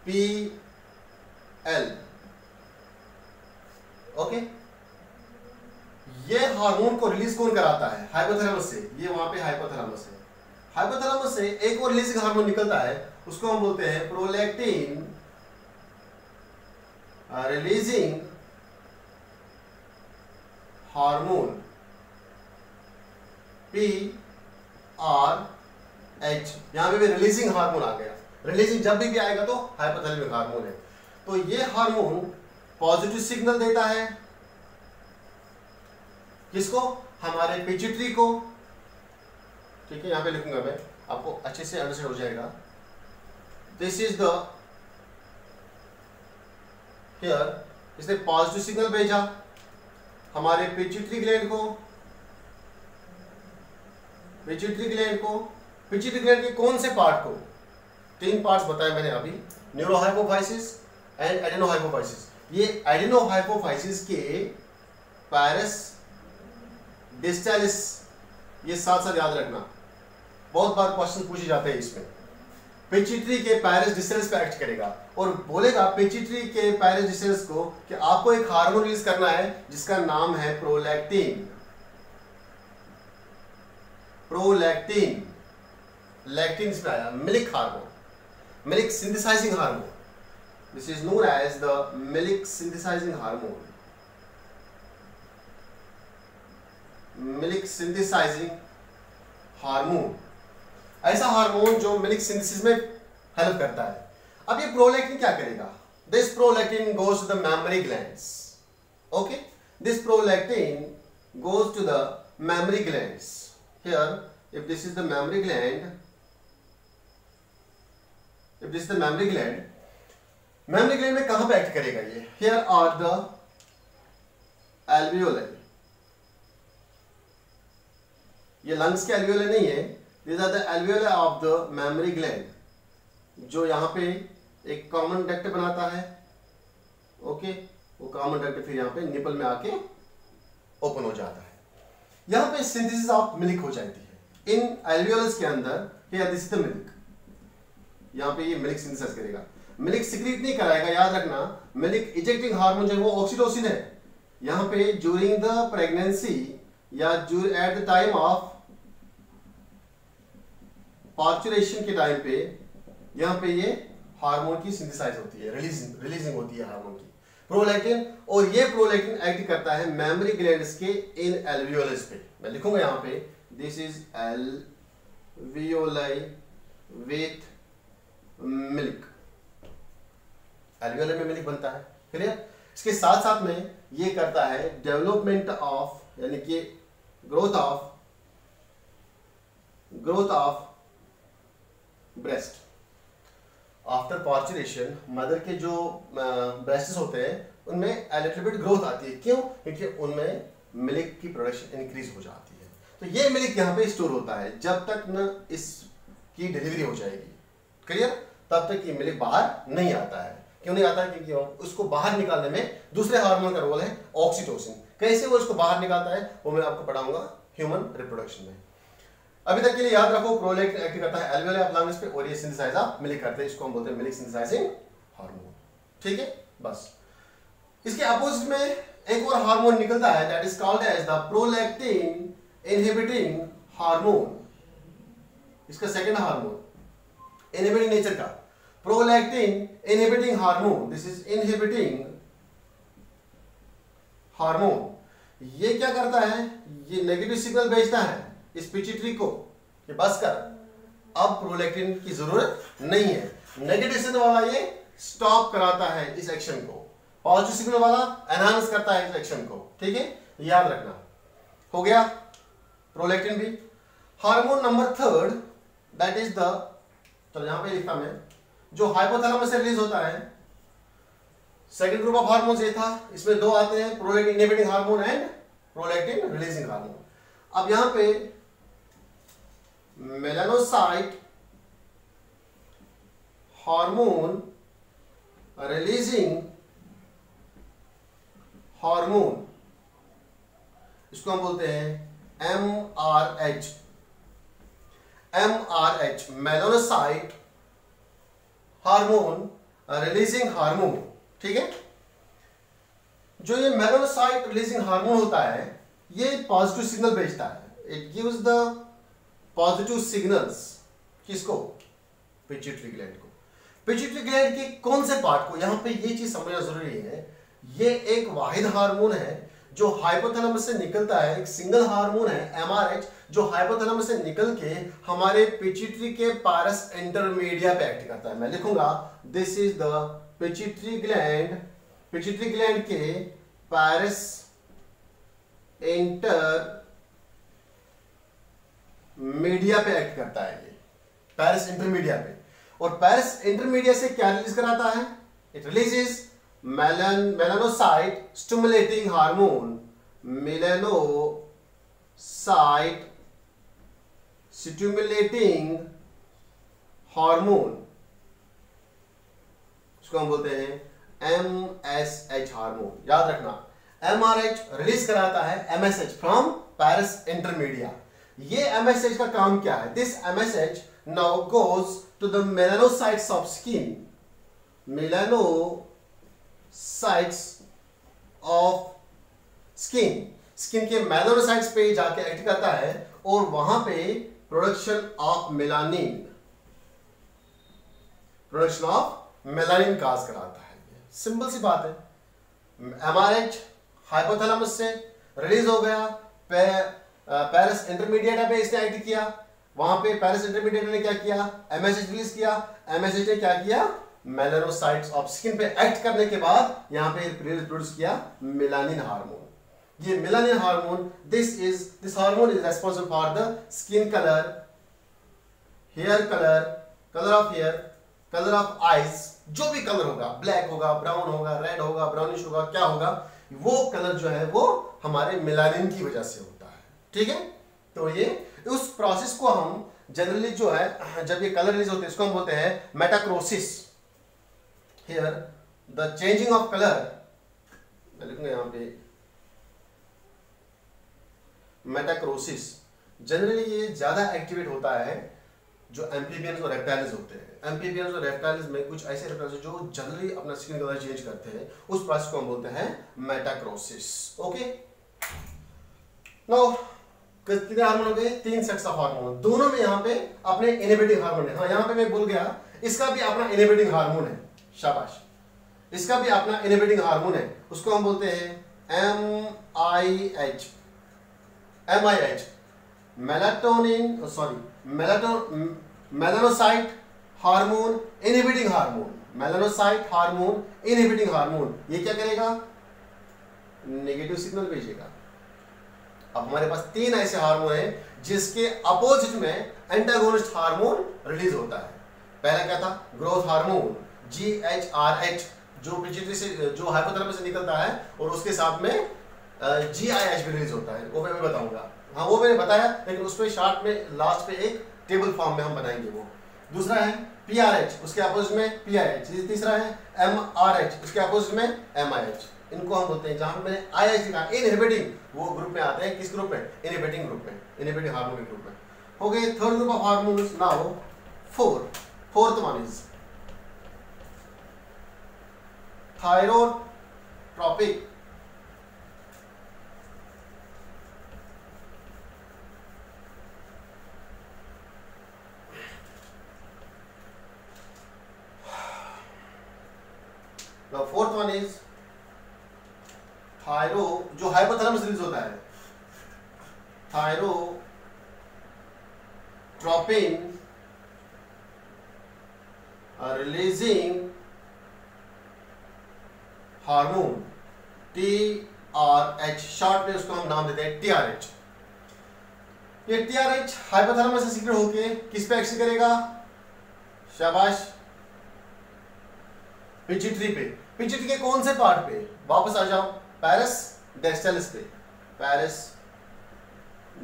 PL। ओके, ये हार्मोन को रिलीज कौन कराता है? हाइपोथैलेमस से। ये वहां पे हाइपोथैलेमस है। हाइपोथैलेमस से एक और रिलीजिंग हार्मोन निकलता है, उसको हम बोलते हैं प्रोलैक्टिन रिलीजिंग हार्मोन PRH। यहां पे भी रिलीजिंग हार्मोन आ गया। रिलीजिंग जब भी आएगा तो हाइपोथैलेमिक हार्मोन है। तो ये हार्मोन पॉजिटिव सिग्नल देता है किसको? हमारे पिट्यूटरी को। ठीक है, यहां पे लिखूंगा मैं, आपको अच्छे से अंडरस्टैंड हो जाएगा। दिस इज द हियर, इसने पॉजिटिव सिग्नल भेजा हमारे पिट्यूटरी ग्लैंड को। पिट्यूटरी ग्लैंड के कौन से पार्ट को? 3 पार्ट्स बताए मैंने अभी, न्यूरोहाइपोफाइसिस एंड एडेनोहाइपोफाइसिस। ये एडेनोहाइपोफाइसिस के पायरस डिस्टालिस, ये साथ साथ याद रखना। बहुत बार क्वेश्चन पूछे जाते हैं इसमें। पिट्यूटरी के पायरस डिस्टेंस पे एक्ट करेगा और बोलेगा पिट्यूटरी के पायरस डिस्टेंस को कि आपको एक हार्मोन रिलीज करना है जिसका नाम है प्रोलैक्टिन। प्रोलैक्टिन, लैक्टिन इसमें आया, milk hormone, milk synthesizing hormone. This is known as the milk synthesizing hormone. Milk synthesizing hormone, ऐसा हार्मोन जो मिल्क सिंथेसिस में हेल्प करता है। अब ये प्रोलैक्टिन क्या करेगा? This prolactin goes to the mammary glands. Okay, this prolactin goes to the mammary glands. Here if this is the mammary gland, if this is the mammary gland में कहां पे एक्ट करेगा ये? Here are the alveoli. ये lungs के alveoli नहीं है, these are the alveoli of the mammary gland, जो यहां पे एक कॉमन डक्ट बनाता है। ओके, वो कॉमन डक्ट फिर यहां पे निपल में आके ओपन हो जाता है। यहां पे सिंथेसिस ऑफ मिल्क हो जाती है इन एल्वियोलस के अंदर। Here this is the milk, यहां पे ये मिल्क सिंथेसाइज करेगा। मिल्क सिक्रीट नहीं कराएगा, याद रखना। मिल्क इजेक्टिंग हार्मोन जो है वो ऑक्सीटोसिन है। यहां पे ड्यूरिंग द प्रेगनेंसी या at the time of parturition के टाइम पे यहां पे ये हार्मोन की सिंथेसाइज होती है, रिलीजिंग होती है हार्मोन की, प्रोलैक्टिन। और ये प्रोलैक्टिन एक्ट करता है मेमोरी ग्लैंड्स के इन एल्वियोलस पे। मैं लिखूंगा यहां पे this is alveoli with milk। Alveoli में मिल्क बनता है, क्लियर। इसके साथ साथ में ये करता है डेवलपमेंट ऑफ, यानी कि growth of breast after parturition. Mother के जो ब्रेस्ट्स होते हैं उनमें a little bit ग्रोथ आती है। क्यों? क्योंकि उनमें मिल्क की प्रोडक्शन इंक्रीज हो जाती है। तो ये मिल्क यहाँ पे स्टोर होता है जब तक न इसकी डिलीवरी हो जाएगी, क्लियर, तब तक ये मिल्क बाहर नहीं आता है। क्यों नहीं आता है? क्योंकि उसको बाहर निकालने में दूसरे हार्मोन का रोल है ऑक्सीटोसिन। कैसे वो इसको बाहर निकालता है वो मैं आपको पढ़ाऊंगा ह्यूमन रिप्रोडक्शन में। अभी तक के लिए याद रखो, प्रोलैक्टिन एक्ट करता है एल्वियोलाई ऑफ लंग्स पे और ये सिंथेसाइज ऑफ मिल्क करते हैं, इसको हम बोलते हैं मिल्क सिंथेसाइजिंग हार्मोन। ठीक है, बस। इसके अपोजिट में एक और हार्मोन निकलता है, that is called as the prolactin inhibiting hormone. इसका सेकंड हार्मोन इनहिबिटिंग नेचर का, prolactin inhibiting hormone. This is inhibiting hormone. ये क्या करता है? ये नेगेटिव सिग्नल भेजता है इस पिट्यूटरी को कि बस कर, अब प्रोलैक्टिन की जरूरत नहीं है। नेगेटिव सिग्नल वाला ये स्टॉप कराता है इस एक्शन को, पॉजिटिव सिग्नल वाला एनहांस करता है इस एक्शन को। ठीक है, याद रखना। हो गया प्रोलैक्टिन भी। Hormone number third, that is the, चलो यहां पे लिखा मैं, जो हाइपोथैलेमस से रिलीज होता है। सेकंड ग्रुप ऑफ हार्मोन्स ये था, इसमें दो आते हैं, prolactin inhibiting hormone and prolactin releasing hormone. अब यहां पे मेलानोसाइट हार्मोन रिलीजिंग हार्मोन, इसको हम बोलते हैं MRH। MRH melanocyte hormone releasing hormone. ठीक है, जो ये मेलानोसाइट रिलीजिंग हार्मोन होता है ये पॉजिटिव सिग्नल भेजता है। It gives the positive signals, किसको? पिट्यूटरी ग्लैंड को। पिट्यूटरी ग्लैंड के कौन से पार्ट को? यहां पे ये चीज समझना जरूरी है, ये एक वाहिद हार्मोन है जो हाइपोथैलेमस से निकलता है, एक सिंगल हार्मोन है MRH, जो हाइपोथैलेमस से निकल के हमारे पिट्यूटरी के पारस इंटरमीडिया पे एक्ट करता है। मैं लिखूंगा this is the pituitary gland, pituitary gland के पारस इंटरमीडिया पे एक्ट करता है, ये पारस इंटरमीडिया पे। और पारस इंटरमीडिया से क्या रिलीज कराता है? It releases melanocyte stimulating hormone, melanocyte stimulating hormone, इसको हम बोलते हैं MSH हार्मोन। याद रखना, MRH रिलीज कराता है MSH फ्रॉम पारस इंटरमीडिया। ये MSH का काम क्या है? This MSH now goes to the melanocytes of skin, melanocytes of skin, skin के मेलानोसाइट्स पे जाके एक्ट करता है और वहां पे production of melanin, production of melanin cause कराता है। सिंपल सी बात है। MRH हाइपोथैलेमस से रिलीज हो गया, पैरस इंटरमीडिएट पे इसने एक्ट किया, वहां पे पैरस इंटरमीडिएट ने क्या किया? MSH रिलीज किया। MSH ने क्या किया? मेलानोसाइट्स ऑफ स्किन पे एक्ट करने के बाद यहां पे प्रोड्यूस किया मेलानिन हार्मोन। ये melanin hormone, this hormone is responsible for the skin colour, hair colour, colour of hair, colour of eyes, जो भी कलर होगा, ब्लैक होगा, ब्राउन होगा, रेड होगा, ब्राउनिश होगा, क्या होगा, वो कलर जो है वो हमारे मेलानिन की वजह से होता है। ठीक है, तो ये उस प्रोसेस को हम जनरली जो है, जब ये कलर रिलीज होते हैं इसको हम बोलते हैं metachrosis. Here the changing of colour, मैं लिखूंगा यहां पे मेटाक्रोसिस। जनरली ये ज्यादा एक्टिवेट होता है जो एम्फीबियंस और रेप्टाइल्स होते हैं। एम्फीबियंस और रेप्टाइल्स में कुछ ऐसे रेप्टाइल्स जो जनरली अपना स्किन कलर चेंज करते हैं, उस प्रोसेस को हम बोलते हैं मेटाक्रोसिस। ओके, नाउ कितने हार्मोन हो गए? 3 सेट्स ऑफ हार्मोन, दोनों में यहाँ पे अपने इनहिबिटिंग हार्मोन है। हाँ, यहाँ पे मैं भूल गया, इसका भी अपना इनहिबिटिंग हार्मोन है, शाबाश, इसका भी अपना इनहिबिटिंग हार्मोन है, उसको हम बोलते हैं MIH, melatonin, sorry melanocyte hormone inhibiting hormone, melanocyte hormone inhibiting hormone. ये क्या करेगा? नेगेटिव सिग्नल भेजेगा। अब हमारे पास 3 ऐसे हार्मोन हैं जिसके अपोजिट में एंटागोनिस्ट हार्मोन रिलीज होता है। पहला क्या था? ग्रोथ हार्मोन GHRH, जो पिट्यूटरी से, जो हाइपोथैलेमस से निकलता है, और उसके साथ में GIH भी रिलीज होता है, वो मैं बताऊंगा। हाँ, वो मैंने बताया, लेकिन उस पर शार्ट में लास्ट पे एक टेबल फॉर्म में हम बनाएंगे वो। दूसरा है PRH, उसके अपोजिट में PIH। तीसरा है MRH, उसके अपोजिट में MIH। इनको हम बोलते हैं, जहां पे मैंने IH लिखा इनहिबिटिंग, वो ग्रुप में आते हैं। किस ग्रुप में? इनहिबिटिंग ग्रुप में, इनहिबिटिंग हार्मोन के ग्रुप में। हो गए third group of hormones. Now fourth one is thyrotropic Now fourth one is thyro, जो हाइपोथैलेमस रिलीज होता है, thyrotropin releasing hormone TRH, short में उसको हम नाम देते हैं TRH। ये TRH हाइपोथैलेमस से सीक्रेट होके किस पे एक्शन करेगा? शाबाश, पिट्यूटरी पे। पिट्यूटरी के कौन से पार्ट पे? वापस आ जाओ, पैरस डिस्टालिस पे, पैरस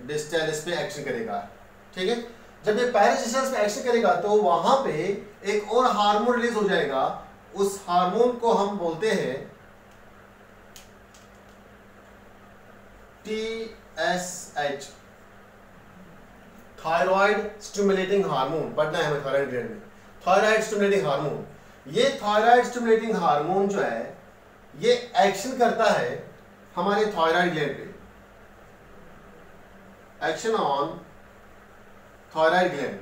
डिस्टालिस पे एक्शन करेगा। ठीक है, जब ये पैरस डिस्टालिस पे एक्शन करेगा तो वहां पे एक और हार्मोन रिलीज हो जाएगा। उस हार्मोन को हम बोलते हैं TSH, थायराइड स्टिमुलेटिंग हार्मोन। पढ़ना है हमें थायराइड ग्लैंड में, थायराइड स्टिमुलेटिंग हार्मोन। ये थायराइड स्टिमुलेटिंग हार्मोन जो है, ये एक्शन करता है हमारे थायराइड ग्लैंड पे, एक्शन ऑन थायराइड ग्लैंड।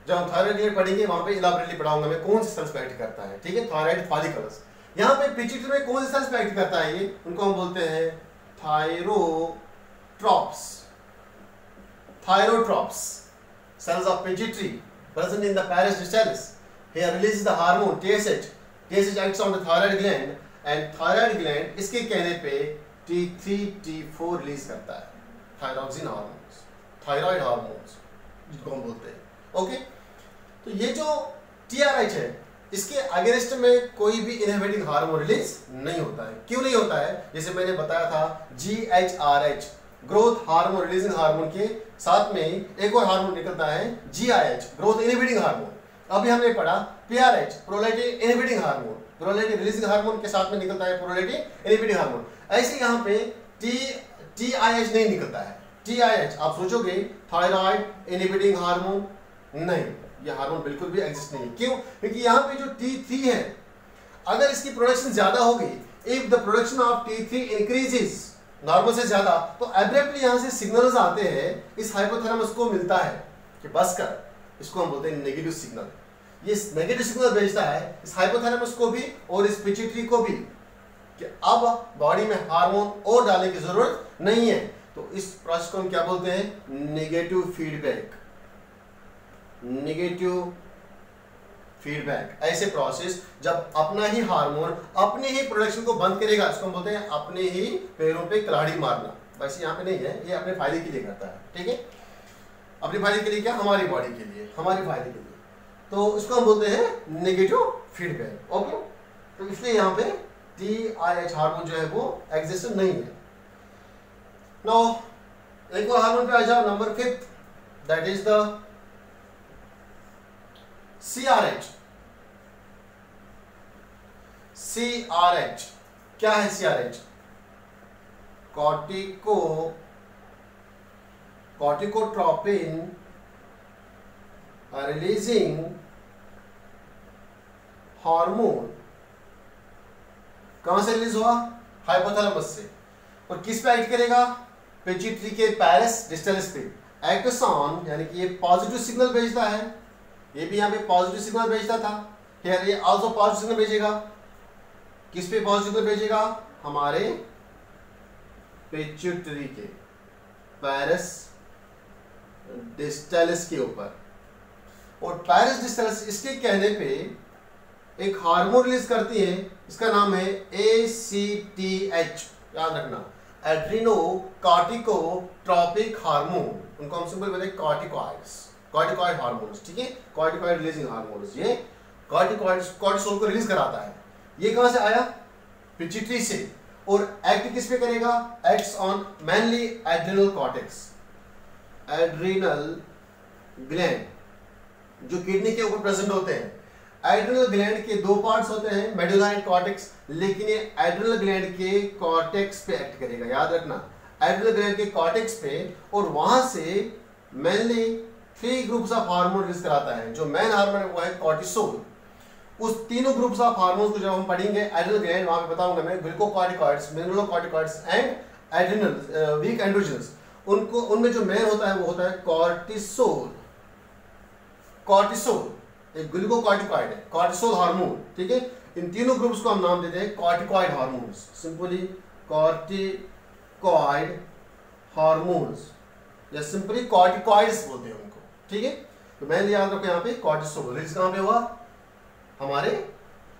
जब हम थायराइड ग्लैंड पढ़ेंगे वहां पे इलाबोरेटली पढ़ाऊंगा मैं कौन से सेल्स पे एक्ट करता है। ठीक है, थायराइड फॉलिकल्स। यहां पे पिट्यूटरी में कौन से सेल्स पे एक्ट करता है? ये उनको हम बोलते हैं thyrotrophs, thyrotrophs, cells of pituitary present in the parens digitalis. Here releases the hormone TSH. TSH acts on the thyroid gland and thyroid gland इसके कहने पे T3 T4 रिलीज करता है, थायरोक्सिन हार्मोन्स, थायराइड हार्मोन्स जिनको हम बोलते हैं। Okay, तो ये जो TRH है, इसके अगेंस्ट में कोई भी इनहिबिटिंग हार्मोन रिलीज नहीं होता है। क्यों नहीं होता है? जैसे मैंने बताया था, GHRH growth hormone releasing hormone के साथ में एक और हार्मोन निकलता है GIH, ग्रोथ इनहिबिटिंग हार्मोन। अभी हमने पढ़ा PRH, prolactin inhibiting hormone, prolactin releasing hormone के साथ में निकलता है प्रोलैक्टिन इनहिबिटिंग हार्मोन। ऐसे यहाँ पे TIH नहीं निकलता है। TIH आप सोचोगे थायराइड इनहिबिटिंग हार्मोन? नहीं, ये हार्मोन बिल्कुल भी एग्जिस्ट नहीं है। क्यों? क्योंकि यहाँ पे जो T3 है, अगर इसकी प्रोडक्शन ज्यादा होगी, if the production of T3 increases normal से ज्यादा, तो एब्रप्टली यहाँ से सिग्नल्स आते हैं, इस हाइपोथैलेमस को मिलता है कि बस कर, इसको हम बोलते हैं नेगेटिव सिग्नल। ये नेगेटिव सिग्नल भेजता है इस हाइपोथैलेमस को भी और इस पिट्यूटरी को भी कि अब बॉडी में हार्मोन और डालने की जरूरत नहीं है। तो इस प्रोसेस को हम क्या बोलते हैं? Negative feedback. नेगेटिव फीडबैक ऐसे प्रोसेस जब अपना ही हार्मोन अपने ही प्रोडक्शन को बंद करेगा, इसको हम बोलते हैं अपने ही पैरों पे कुल्हाड़ी मारना। वैसे यहाँ पे नहीं है, ये अपने फायदे के लिए करता है, ठीक है? अपने फायदे के लिए क्या? हमारी बॉडी के लिए, हमारे फायदे के लिए। तो इसको हम बोलते हैं नेगेटिव फीडबैक। ओके, तो इसलिए यहाँ पे TRH हार्मोन जो है वो एग्जिस्ट नहीं है। नाउ एक और हार्मोन पे आ जाओ, number 5, that is the CRH। CRH क्या है? CRH corticotropin releasing hormone. कहां से रिलीज हुआ? हाइपोथैलेमस से। और किस पे एक्ट करेगा? पिट्यूटरी के पैरस डिस्टलिस पे। एक्ट्स ऑन, यानी कि ये पॉजिटिव सिग्नल भेजता है, ये भी यहाँ पे पॉजिटिव सिग्नल भेजता था, हियर ये आल्सो पॉजिटिव सिग्नल भेजेगा। किस पे पॉजिटिव सिग्नल भेजेगा? हमारे पिट्यूटरी के पैरस डिस्टलिस के ऊपर। और पैरस डिस्टलिस इसके कहने पे एक हार्मोन रिलीज करती है, इसका नाम है ACTH। याद रखना, एड्रीनो कॉर्टिकोट्रोपिक हार्मोन, उनको हम सिंपल बोलते हैं कॉर्टिकॉइड्स, कॉर्टिकॉइड हार्मोन्स, ठीक है? कॉर्टिकॉइड रिलीजिंग हार्मोन्स, ये कॉर्टिसोल को रिलीज कराता है। ये कहां से आया? पिट्यूटरी से। और एक्ट किस पे करेगा? Acts on mainly adrenal cortex, adrenal gland जो किडनी के ऊपर प्रेजेंट होते हैं। एड्रिनल ग्लैंड के दो पार्ट्स होते हैं, मेडुला एंड कॉर्टेक्स, लेकिन ये एड्रिनल ग्लैंड के कॉर्टेक्स पे एक्ट करेगा। याद रखना, एड्रिनल ग्लैंड के कॉर्टेक्स पे, और वहां से mainly 3 groups of hormone release कराता है। जो मेन हार्मोन है वो है कॉर्टिसोल। उस तीनों ग्रुप्स ऑफ हार्मोन्स को जब हम पढ़ेंगे एड्रिनल ग्लैंड, वहां पे बताऊंगा मैं glucocorticoids, mineralocorticoids and adrenal weak androgens. उनको उनमें जो मेन होता है वो होता है कॉर्टिसोल। कॉर्टिसोल एक ग्लूकोकॉर्टिकॉइड है, कॉर्टिसोल हार्मोन, ठीक है? इन तीनों ग्रुप्स को हम नाम देते हैं corticoid hormones, simply corticoid hormones या सिंपली कॉर्टिकॉइड्स बोलते हैं उनको, ठीक है? तो मैं याद रखो यहाँ पे कॉर्टिसोल रिलीज कहां पे हुआ? हमारे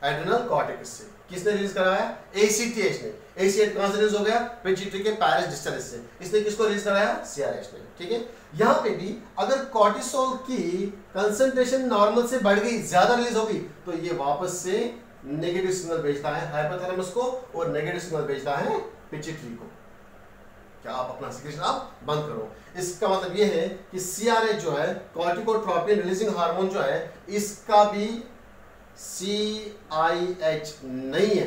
एड्रिनल कॉर्टेक्स से। किसने रिलीज कराया? ACTH ने। ACTH कहां से रिलीज हो गया? पिट्यूटरी के पैरस डिस्टलिस से। इसने किसको रिलीज कराया? CRH ने, ठीक है? यहां पे भी अगर कॉर्टिसोल की कंसंट्रेशन नॉर्मल से बढ़ गई, ज्यादा रिलीज होगी, तो ये वापस से नेगेटिव सिग्नल भेजता है हाइपोथैलेमस को और नेगेटिव सिग्नल भेजता है पिट्यूटरी को। क्या आप अपना सिक्रेशन आप बंद करो। इसका मतलब ये है कि CRH जो है, कॉर्टिकोट्रोपिन रिलीजिंग हार्मोन जो है, इसका भी CIH नहीं है।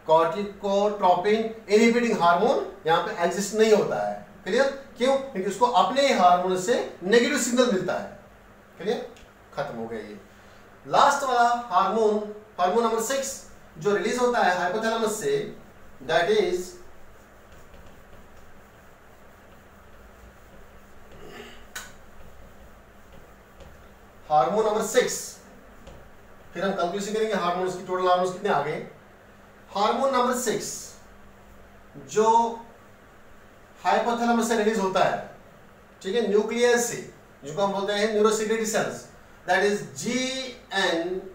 कॉर्टिकोट्रोपिन इनहिबिटिंग हार्मोन यहाँ पे एग्जिस्ट नहीं होता है। क्लियर? क्यों? क्योंकि उसको अपने ही हार्मोन से नेगेटिव सिग्नल मिलता है। क्लियर? खत्म हो गया ये। लास्ट वाला हार्मोन, हार्मोन नंबर 6 जो रिलीज होता है हाइपोथैलेमस से, दैट इज हार्मोन नंबर 6। फिर हम कैलकुलेशन करेंगे हार्मोन्स की, टोटल हार्मोन्स कितने आ गए। हार्मोन नंबर 6 जो हाइपोथैलेमस से रिलीज होता है, ठीक है, न्यूक्लियस से, जिसको हम बोलते हैं neurosecretory cells, that is GnRH।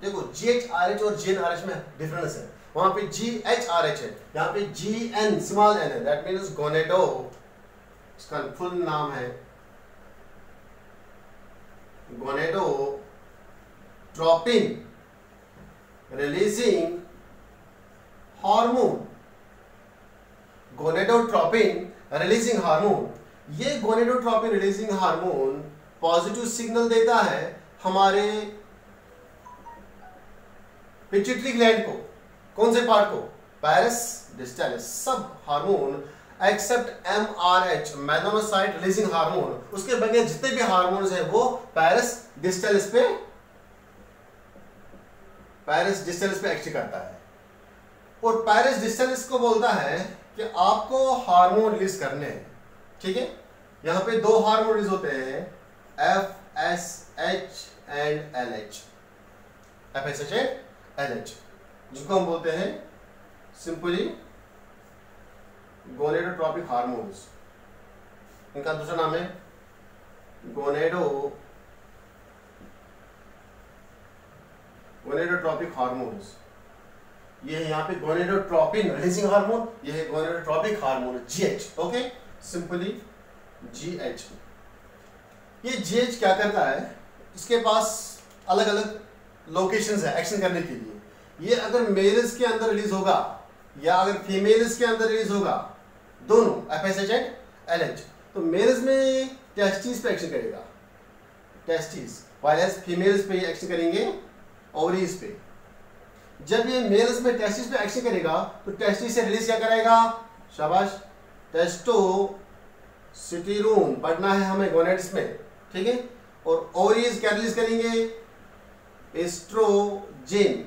देखो GHRH और GnRH में डिफरेंस है। वहां पे GHRH है, यहाँ पे GN स्मॉल n है, दैट मीन्स गोनेडो, इसका फुल नाम है gonadotropin releasing hormone. Gonadotropin releasing hormone, ये gonadotropin releasing hormone positive signal देता है हमारे पिट्यूटरी ग्लैंड को। कौन से पार्ट को? Pars distalis. सब hormone except MRH melanocyte releasing hormone, उसके बगैर जितने भी हार्मोन्स हैं वो पैरस डिस्टलिस पे एक्ट करता है। और पैरस डिस्टलिस को बोलता है कि आपको हार्मोन रिलीज करने हैं, ठीक है। यहां पे दो हार्मोन रिलीज होते हैं, FSH and LH, FSH and LH, जिनको हम बोलते हैं सिंपली गोनेडोट्रोपिक हार्मोन्स। इनका दूसरा नाम है गोनेडोट्रोपिक हार्मोन्स। ये है यहाँ पे गोनेडोट्रोपिन रिलीजिंग हार्मोन, ये है gonadotropic hormone GH, okay, simply GH। ये GH क्या करता है, इसके पास अलग अलग लोकेशंस है एक्शन करने के लिए। ये अगर मेल्स के अंदर रिलीज होगा या अगर फीमेल्स के अंदर रिलीज होगा, दोनों FSH एंड LH, तो मेल्स में टेस्टिस पे एक्शन करेगा, टेस्टिस, वाइल फीमेल्स पे एक्शन करेंगे ओवरीज पे। जब ये मेल्स में टेस्टिस पे एक्शन करेगा तो टेस्टिस से रिलीज क्या करेगा, शाबाश, टेस्टोस्टेरोन पढ़ना है हमें गोनेड्स में, ठीक है। और ओवरीज क्या रिलीज करेंगे, एस्ट्रोजन।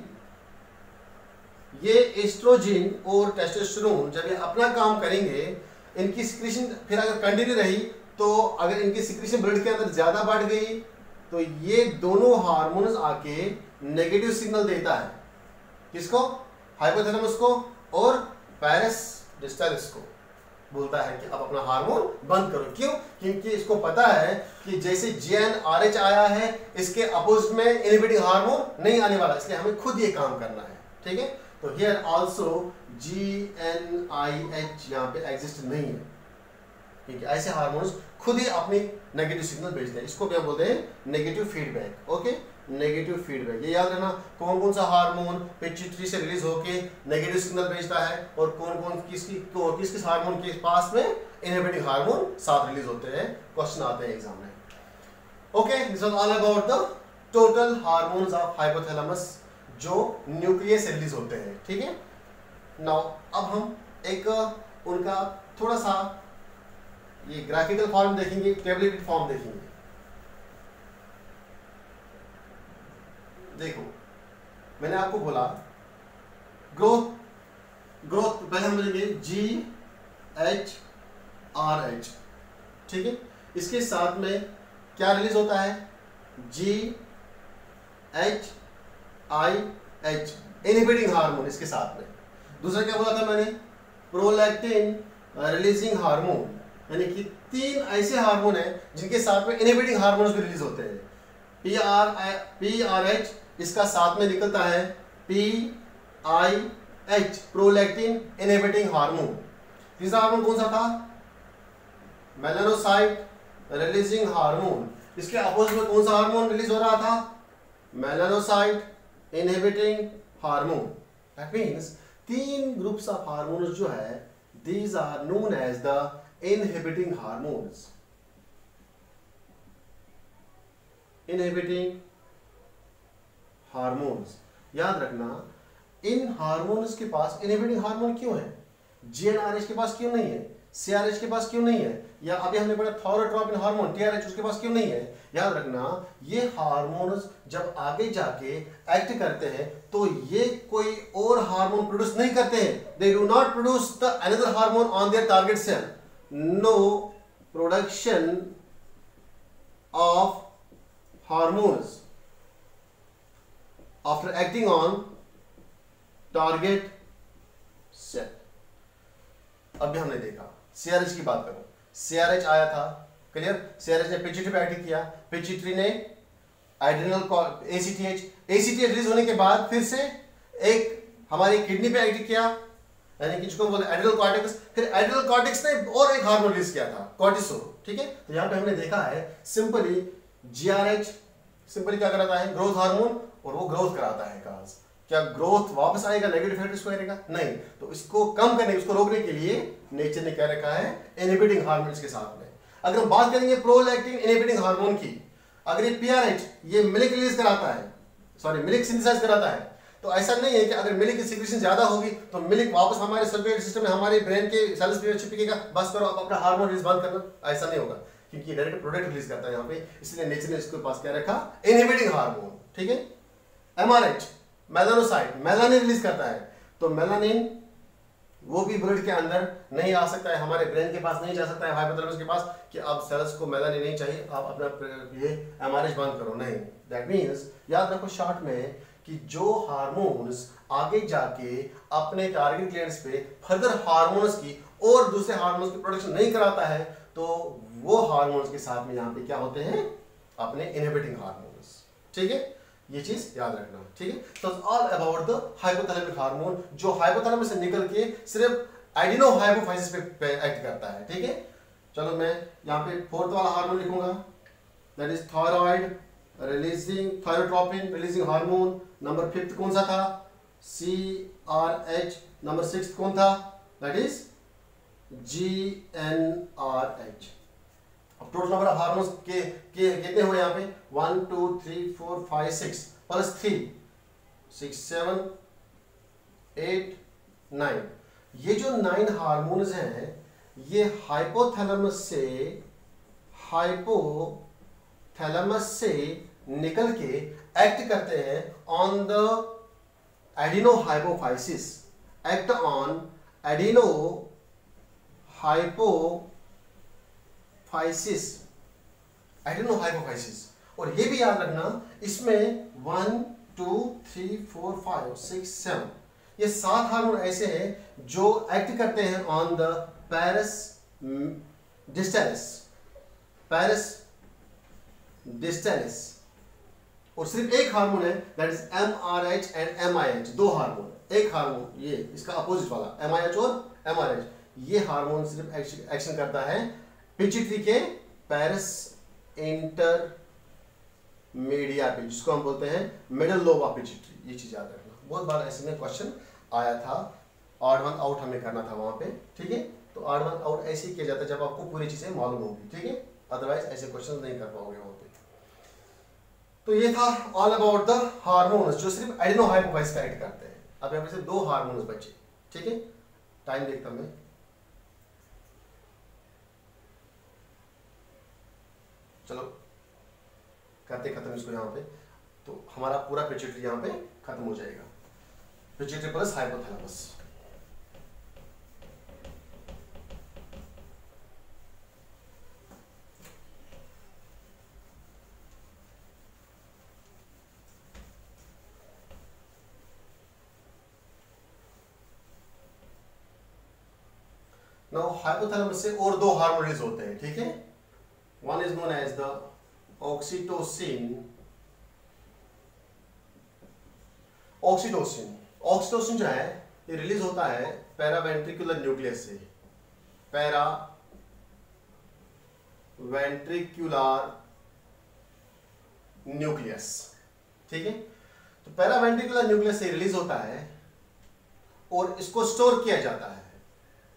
ये एस्ट्रोजन और टेस्टोस्टेरोन जब ये अपना काम करेंगे, इनकी सिक्रीशन फिर अगर कंटिन्यू रही, तो अगर इनकी सिक्रीशन ब्लड के अंदर ज्यादा बढ़ गई तो ये दोनों हार्मोन्स आके नेगेटिव सिग्नल देता है, किसको, हाइपोथैलेमस को और पैरस डिस्टलिस को, बोलता है कि अब अपना हार्मोन बंद करो। क्यों, क्योंकि इसको पता है कि जैसे GnRH आया है, इसके अपोजिट में इनहिबिटिंग हार्मोन नहीं आने वाला, इसलिए हमें खुद ये काम करना है, ठीक है। तो हियर आल्सो GnIH यहाँ पे एग्जिस्ट नहीं है, क्योंकि ऐसे हार्मोन्स खुद ही अपनी नेगेटिव सिग्नल भेजते हैं। इसको क्या बोलते हैं, negative feedback, okay, negative feedback. ये याद रखना, कौन कौन सा हार्मोन पिट्यूटरी से रिलीज होके नेगेटिव सिग्नल भेजता है और कौन कौन किस हार्मोन के पास में इनहिबिटिंग हार्मोन साथ रिलीज होते हैं, क्वेश्चन आते हैं एग्जाम में। Okay, this was all about the total hormones of hypothalamus जो न्यूक्लियस से रिलीज होते हैं, ठीक है। नाउ अब हम एक उनका थोड़ा सा ये ग्राफिकल फॉर्म देखेंगे, टेबलेटेड फॉर्म देखेंगे। देखो, मैंने आपको बोला ग्रोथ पहले हम बोलेंगे GHRH, ठीक है। इसके साथ में क्या रिलीज होता है, GHIH इनहिबिटिंग हार्मोन, इसके साथ में दूसरा क्या बोला था मैंने, प्रोलैक्टिन रिलीजिंग हार्मोन, यानी कि तीन ऐसे हार्मोन हैं जिनके साथ में इनहिबिटिंग हार्मोन्स भी रिलीज होते हैं। PRH, इसका साथ में निकलता है PIH, प्रोलैक्टिन इनहिबिटिंग हार्मोन। तीसरा हार्मोन कौन सा था, मेलानोसाइट रिलीजिंग हार्मोन। इसके अपोजिट में कौन सा हार्मोन रिलीज हो रहा था, melanocyte inhibiting hormone. That means तीन ग्रुप्स ऑफ हार्मोन्स जो है, these are known as the inhibiting hormones. Inhibiting hormones, याद रखना इन हार्मोन्स के पास इनहिबिटिंग हार्मोन क्यों है, GnRH के पास क्यों नहीं है, CRH के पास क्यों नहीं है, या अभी हमने पढ़ा थायरोट्रोपिन हार्मोन TRH उसके पास क्यों नहीं है। याद रखना ये हार्मोन्स जब आगे जाके एक्ट करते हैं तो ये कोई और हार्मोन प्रोड्यूस नहीं करते हैं, they do not produce the another hormone on their target cell, no production of hormones after acting on target cell. अभी हमने देखा CRH की बात करो, CRH आया था, क्लियर, CRH ने पिट्यूटरी पे एक्ट किया, पिट्यूटरी ने एड्रिनल ACTH रिलीज होने के बाद फिर से एक हमारी किडनी पे एक्ट किया, यानी कि जिसको बोलते हैं एड्रिनल कॉर्टेक्स, फिर एड्रिनल कॉर्टेक्स ने और एक हार्मोन रिलीज किया था, कॉर्टिसोल, ठीक है। तो यहाँ पे हमने देखा है सिंपली GRH सिंपली क्या कराता है, ग्रोथ हार्मोन, और वो ग्रोथ कराता है। क्या ग्रोथ वापस आएगा, नेगेटिव इफेक्ट इसको करेगा, नहीं। तो इसको कम करने, इसको रोकने के लिए नेचर ने क्या रखा है, इनहिबिटिंग हार्मोन्स के साथ में। अगर हम बात करेंगे प्रोलैक्टिन इनहिबिटिंग हार्मोन की, अगर ये PRH ये मिल्क रिलीज कराता है, सॉरी मिल्क सिंथेसाइज कराता है, तो ऐसा नहीं है कि अगर मिल्क की सिक्रेशन ज्यादा होगी तो मिल्क वापस हमारे सर्कुलेटरी सिस्टम में हमारे ब्रेन के सेल्स में चिपकेगा, बस करो अब अपना हार्मोन रिलीज बंद करना, ऐसा नहीं होगा क्योंकि डायरेक्ट प्रोडक्ट रिलीज करता है यहाँ पे, इसलिए नेचर ने इसके पास क्या रखा, इनहिबिटिंग हार्मोन। ठीक है, एमआरएच मेलानोसाइट मेलानिन रिलीज करता है, तो मेलानिन वो भी ब्लड के अंदर नहीं आ सकता है, हमारे ब्रेन के पास नहीं जा सकता है, हाइपोथैलेमस के पास कि अब सेल्स को मेलानिन नहीं चाहिए, आप अपना ये एमआरएच बंद करो, नहीं। दैट मींस याद रखो शॉर्ट में कि जो हार्मोन्स आगे जाके अपने टारगेट ग्लैंड्स पे फर्दर हार्मोन्स की और दूसरे हार्मोन्स की प्रोडक्शन नहीं कराता है, तो वो हार्मोन्स के साथ में यहाँ पे क्या होते हैं, अपने इनहिबिटिंग हार्मोन्स। ठीक है, ये चीज याद रखना। ठीक है, तो all about the hypothalamic hormone जो हाइपोथैलेमस से निकल के सिर्फ एडिनो हाइपोफाइसिस पे एक्ट करता है। ठीक है, चलो मैं यहाँ पे फोर्थ वाला हार्मोन लिखूंगा, that is thyroid releasing thyrotropin releasing hormone. Number 5 कौन सा था, CRH। नंबर 6 कौन था, दैट इज GnRH। अब टोटल नंबर ऑफ हार्मोन्स के कितने हुए यहाँ पे, 1 2 3 4 5 6 प्लस 3 6 7 8 9। ये जो 9 हार्मोन्स हैं ये हाइपोथैलेमस से निकल के एक्ट करते हैं on the adeno hypophysis, act on adeno hypophysis. और ये भी याद रखना इसमें 1 2 3 4 5 6 7 ये 7 हार्मोन ऐसे हैं जो एक्ट करते हैं ऑन द पैरस डिस्टेलिस, और सिर्फ एक हार्मोन है that is MRH and MIH। 2 hormone, एक हार्मोन ये इसका अपोजिट वाला MIH और MRH, ये हार्मोन सिर्फ एक्शन करता है पिट्यूटरी के पैरस इंटरमीडिया पे, जिसको हम बोलते हैं मिडल लोब ऑफ पिट्यूटरी। ये चीज याद रखना, बहुत बार ऐसे में क्वेश्चन आया था, ऑड वन आउट हमें करना था वहां पे। ठीक है, तो ऑड वन आउट ऐसे ही किया जाता है जब आपको पूरी चीजें मालूम होगी। ठीक है, अदरवाइज ऐसे क्वेश्चन नहीं कर पाओगे वहां पे। तो ये था ऑल अबाउट द हार्मोन्स जो सिर्फ एडिनो हाइपोफाइसिस का एक्ट करते हैं। अब यहाँ पे से 2 हार्मोन्स बचे। ठीक है, टाइम देखता मैं, चलो करते खत्म इसको यहाँ पे, तो हमारा पूरा पिट्यूटरी यहाँ पे खत्म हो जाएगा, pituitary plus hypothalamus. Now hypothalamus से और 2 हार्मोन रिलीज होते हैं। ठीक है, one is known as the oxytocin. Oxytocin जो है ये रिलीज होता है पैरावेंट्रिकुलर न्यूक्लियस से, पैरावेंट्रिकुलर न्यूक्लियस। ठीक है, तो पैरावेंट्रिकुलर न्यूक्लियस से रिलीज होता है और इसको स्टोर किया जाता है,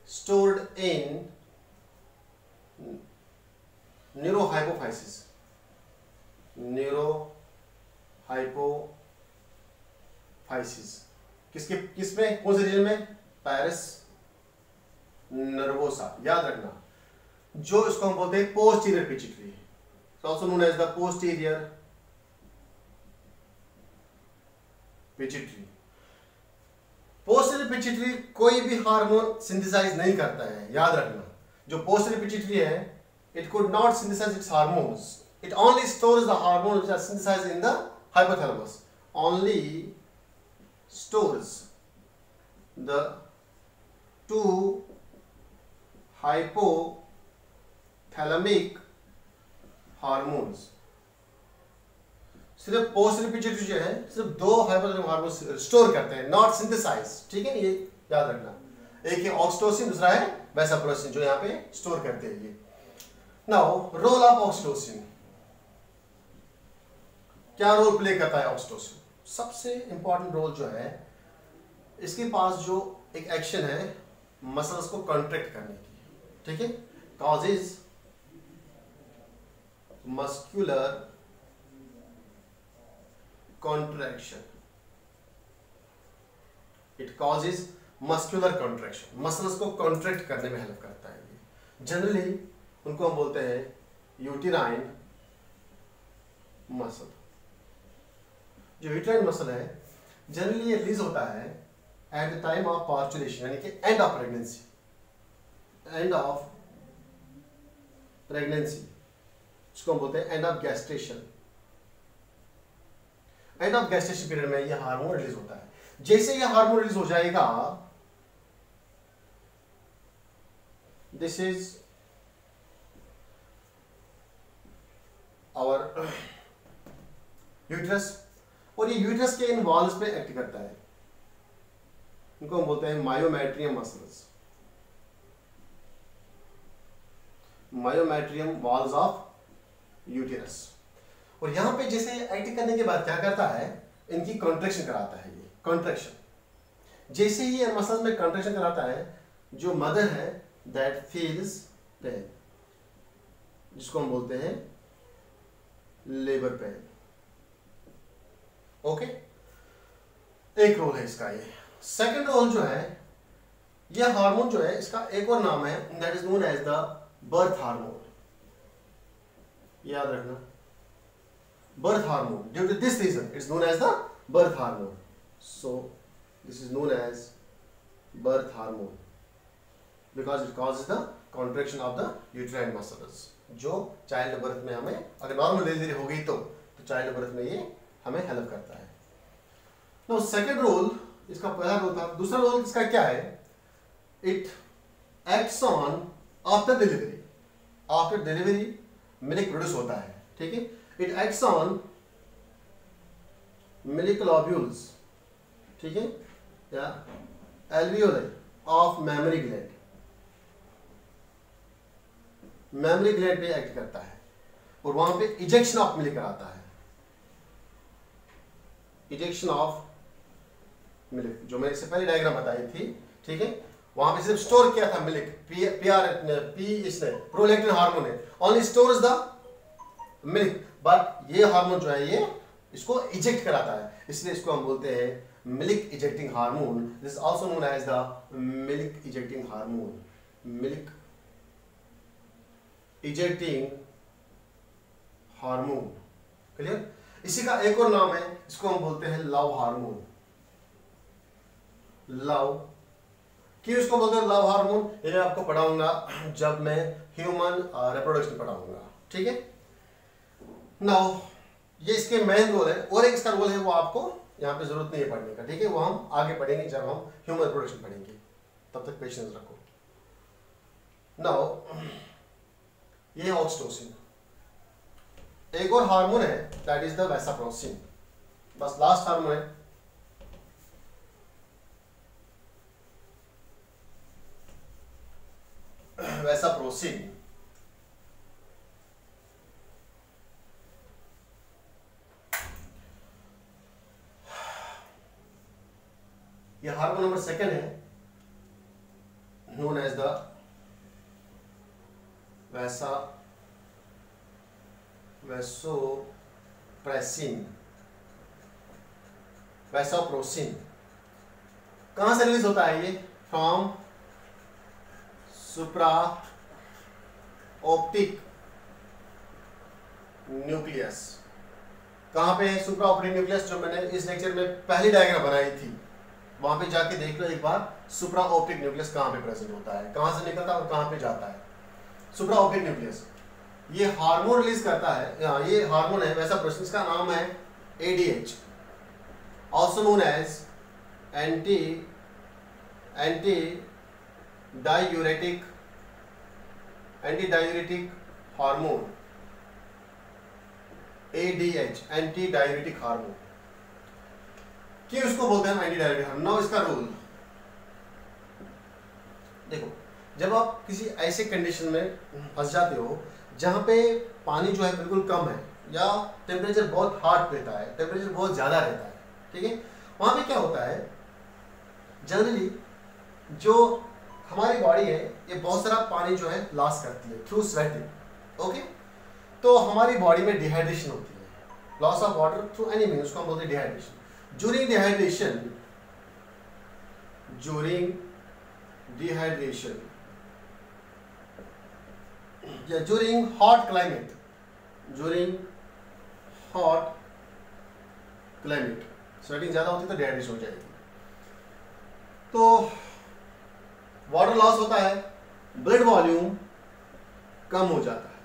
स्टोर्ड इन न्यूरोहाइपोफाइसिस, किसमें, कौन से रीजन में, पैरस नर्वोसा। याद रखना जो इसको हम बोलते हैं posterior pituitary, also known as the posterior pituitary. Posterior pituitary कोई भी हार्मोन सिंथेसाइज नहीं करता है, याद रखना। जो पोस्टीरियर पिट्यूटरी है it could not synthesize its hormones, it only stores the hormones which are synthesized in the hypothalamus, only stores the 2 hypothalamic hormones। सिर्फ पोस्टीरियर पिट्यूटरी जो है सिर्फ 2 हाइपोथैलेमिक हार्मोन्स स्टोर करते हैं, नॉट सिंथेसाइज। ठीक है, ये याद रखना, एक है ऑक्सीटोसिन, दूसरा है वैसोप्रेसिन जो यहाँ पे स्टोर करते हैं ये। नाउ रोल ऑफ ऑक्सीटोसिन, क्या रोल प्ले करता है ऑक्सीटोसिन? सबसे इंपॉर्टेंट रोल जो है इसके पास जो एक एक्शन है मसल्स को कॉन्ट्रैक्ट करने की। ठीक है, causes muscular contraction, it causes muscular contraction, muscles को कॉन्ट्रैक्ट करने में हेल्प करता है ये। जनरली उनको हम बोलते हैं यूटेराइन मसल। जो यूटेराइन मसल है जनरली ये रिलीज होता है एट द टाइम ऑफ पार्चुलेशन, यानी कि end of pregnancy, end of pregnancy, जिसको हम बोलते हैं end of gestation. End of gestation period में ये हार्मोन रिलीज होता है। जैसे ये हार्मोन रिलीज हो जाएगा, दिस इज आवर यूट्रस, और ये यूट्रस के इन वॉल्स पे एक्ट करता है। इनको हम बोलते हैं myometrium muscles, myometrium walls of uterus. और यहां पे जैसे एक्ट करने के बाद क्या करता है, इनकी कॉन्ट्रैक्शन कराता है। ये कॉन्ट्रैक्शन, जैसे ही ये मसल्स में कॉन्ट्रैक्शन कराता है, जो मदर है दैट फील्स पेन, जिसको हम बोलते हैं लेबर पेन। ओके, एक रोल है इसका ये। सेकंड रोल जो है, यह हार्मोन जो है इसका एक और नाम है, that is known as the birth hormone. याद रखना, birth hormone, due to this reason it's known as the birth hormone. So this is known as birth hormone because it causes the contraction of the uterine muscles, जो child birth में हमें, अगर normal delivery हो गई तो child birth में ये हमें हेल्प करता है। तो सेकेंड रोल, इसका पहला रोल था। दूसरा रोल इसका क्या है, it acts on after delivery. After delivery milk produce होता है, ठीक है। It acts on milk globules, ठीक है, या alveoli of mammary gland. Mammary gland पे एक्ट करता है और वहां पे इजेक्शन ऑफ मिल्क कराता है। इजेक्शन ऑफ मिल्क, जो मैंने इससे पहले डायग्राम बताई थी, ठीक है, वहां पे सिर्फ स्टोर किया था मिल्क, पी इसने प्रोलैक्टिन हार्मोन है, only stores the milk, but ये हार्मोन जो है ये इसको इजेक्ट कराता है, इसलिए इसको हम बोलते हैं milk ejecting hormone. This also known as the milk ejecting hormone, milk ejecting hormone. Clear? इसी का एक और नाम है, इसको हम बोलते हैं लव हार्मोन। लव, क्यों इसको बोलते हैं लव हार्मोन, ये आपको पढ़ाऊंगा जब मैं ह्यूमन रिप्रोडक्शन पढ़ाऊंगा, ठीक है। नाउ ये इसके मेन रोल है, और एक इसका रोल है वो आपको यहाँ पे जरूरत नहीं है पढ़ने का, ठीक है, वो हम आगे पढ़ेंगे जब हम ह्यूमन रिप्रोडक्शन पढ़ेंगे, तब तक पेशेंस रखो। नाउ ये है ऑक्सीटोसिन। एक और हार्मोन है दैट इज द वैसाप्रोसिन, बस लास्ट हार्मोन है। वैसाप्रोसिन ये हार्मोन नंबर सेकंड है, नोन एज द वैसोप्रेसिन, वैसाप्रोसिन। कहां से रिलीज होता है ये, फ्रॉम सुप्रा ऑप्टिक न्यूक्लियस। कहां पे है सुप्रा ऑप्टिक न्यूक्लियस, जो मैंने इस लेक्चर में पहली डायग्राम बनाई थी, वहां पे जाके देख लो एक बार, सुप्रा ऑप्टिक न्यूक्लियस कहां पे प्रेजेंट होता है, कहां से निकलता है और कहां पे जाता है। सुप्रा ऑप्टिक न्यूक्लियस ये हार्मोन रिलीज करता है, ये हार्मोन है वैसा प्रोसेस का नाम है ADH, also known as anti diuretic hormone, ADH, anti diuretic hormone. क्यों इसको बोलते हैं एंटी डायूरेटिक हार्मोन? नाउ इसका रोल देखो, जब आप किसी ऐसे कंडीशन में फंस जाते हो जहां पे पानी जो है बिल्कुल कम है, या टेम्परेचर बहुत हॉट रहता है, टेम्परेचर बहुत ज्यादा रहता है, ठीक है, वहां पे क्या होता है, जनरली जो हमारी बॉडी है ये बहुत सारा पानी जो है लॉस करती है थ्रू स्वेटिंग। ओके, तो हमारी बॉडी में डिहाइड्रेशन होती है, loss of water through any mean, उसको हम बोलते हैं dehydration. During dehydration during dehydration या during hot climate, during hot climate sweating ज़्यादा होती है तो डिहाइड्रेशन हो जाएगी। तो वाटर लॉस होता है, ब्लड वॉल्यूम कम हो जाता है।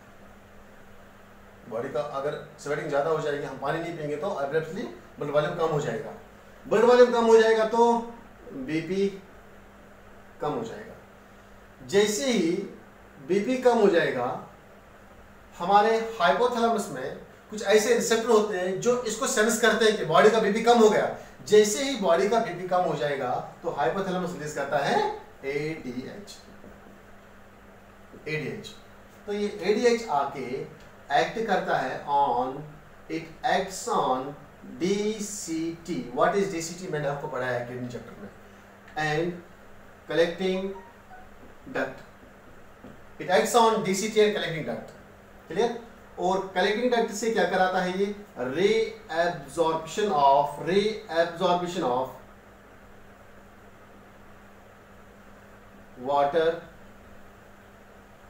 बॉडी का अगर स्वेटिंग ज़्यादा हो जाएगी, हम पानी नहीं पिएंगे तो एब्रेप्टली ब्लड वॉल्यूम कम हो जाएगा। ब्लड वॉल्यूम कम हो जाएगा तो बीपी कम हो जाएगा। जैसे ही बीपी कम हो जाएगा, हमारे हाइपोथैलेमस में कुछ ऐसे रिसेप्टर होते हैं जो इसको सेंस करते हैं कि बॉडी का बीपी कम हो गया। जैसे ही बॉडी का बीपी कम हो जाएगा तो हाइपोथैलेमस रिलीज करता है एडीएच। तो ये एडीएच आके एक्ट करता है on, it acts on DCT. What is DCT? मैंने आपको पढ़ाया है किडनी चैप्टर में। And collecting duct, it acts on DCT and collecting duct. Clear? और कलेक्टिंग डक्ट से क्या कराता है? ये reabsorption of water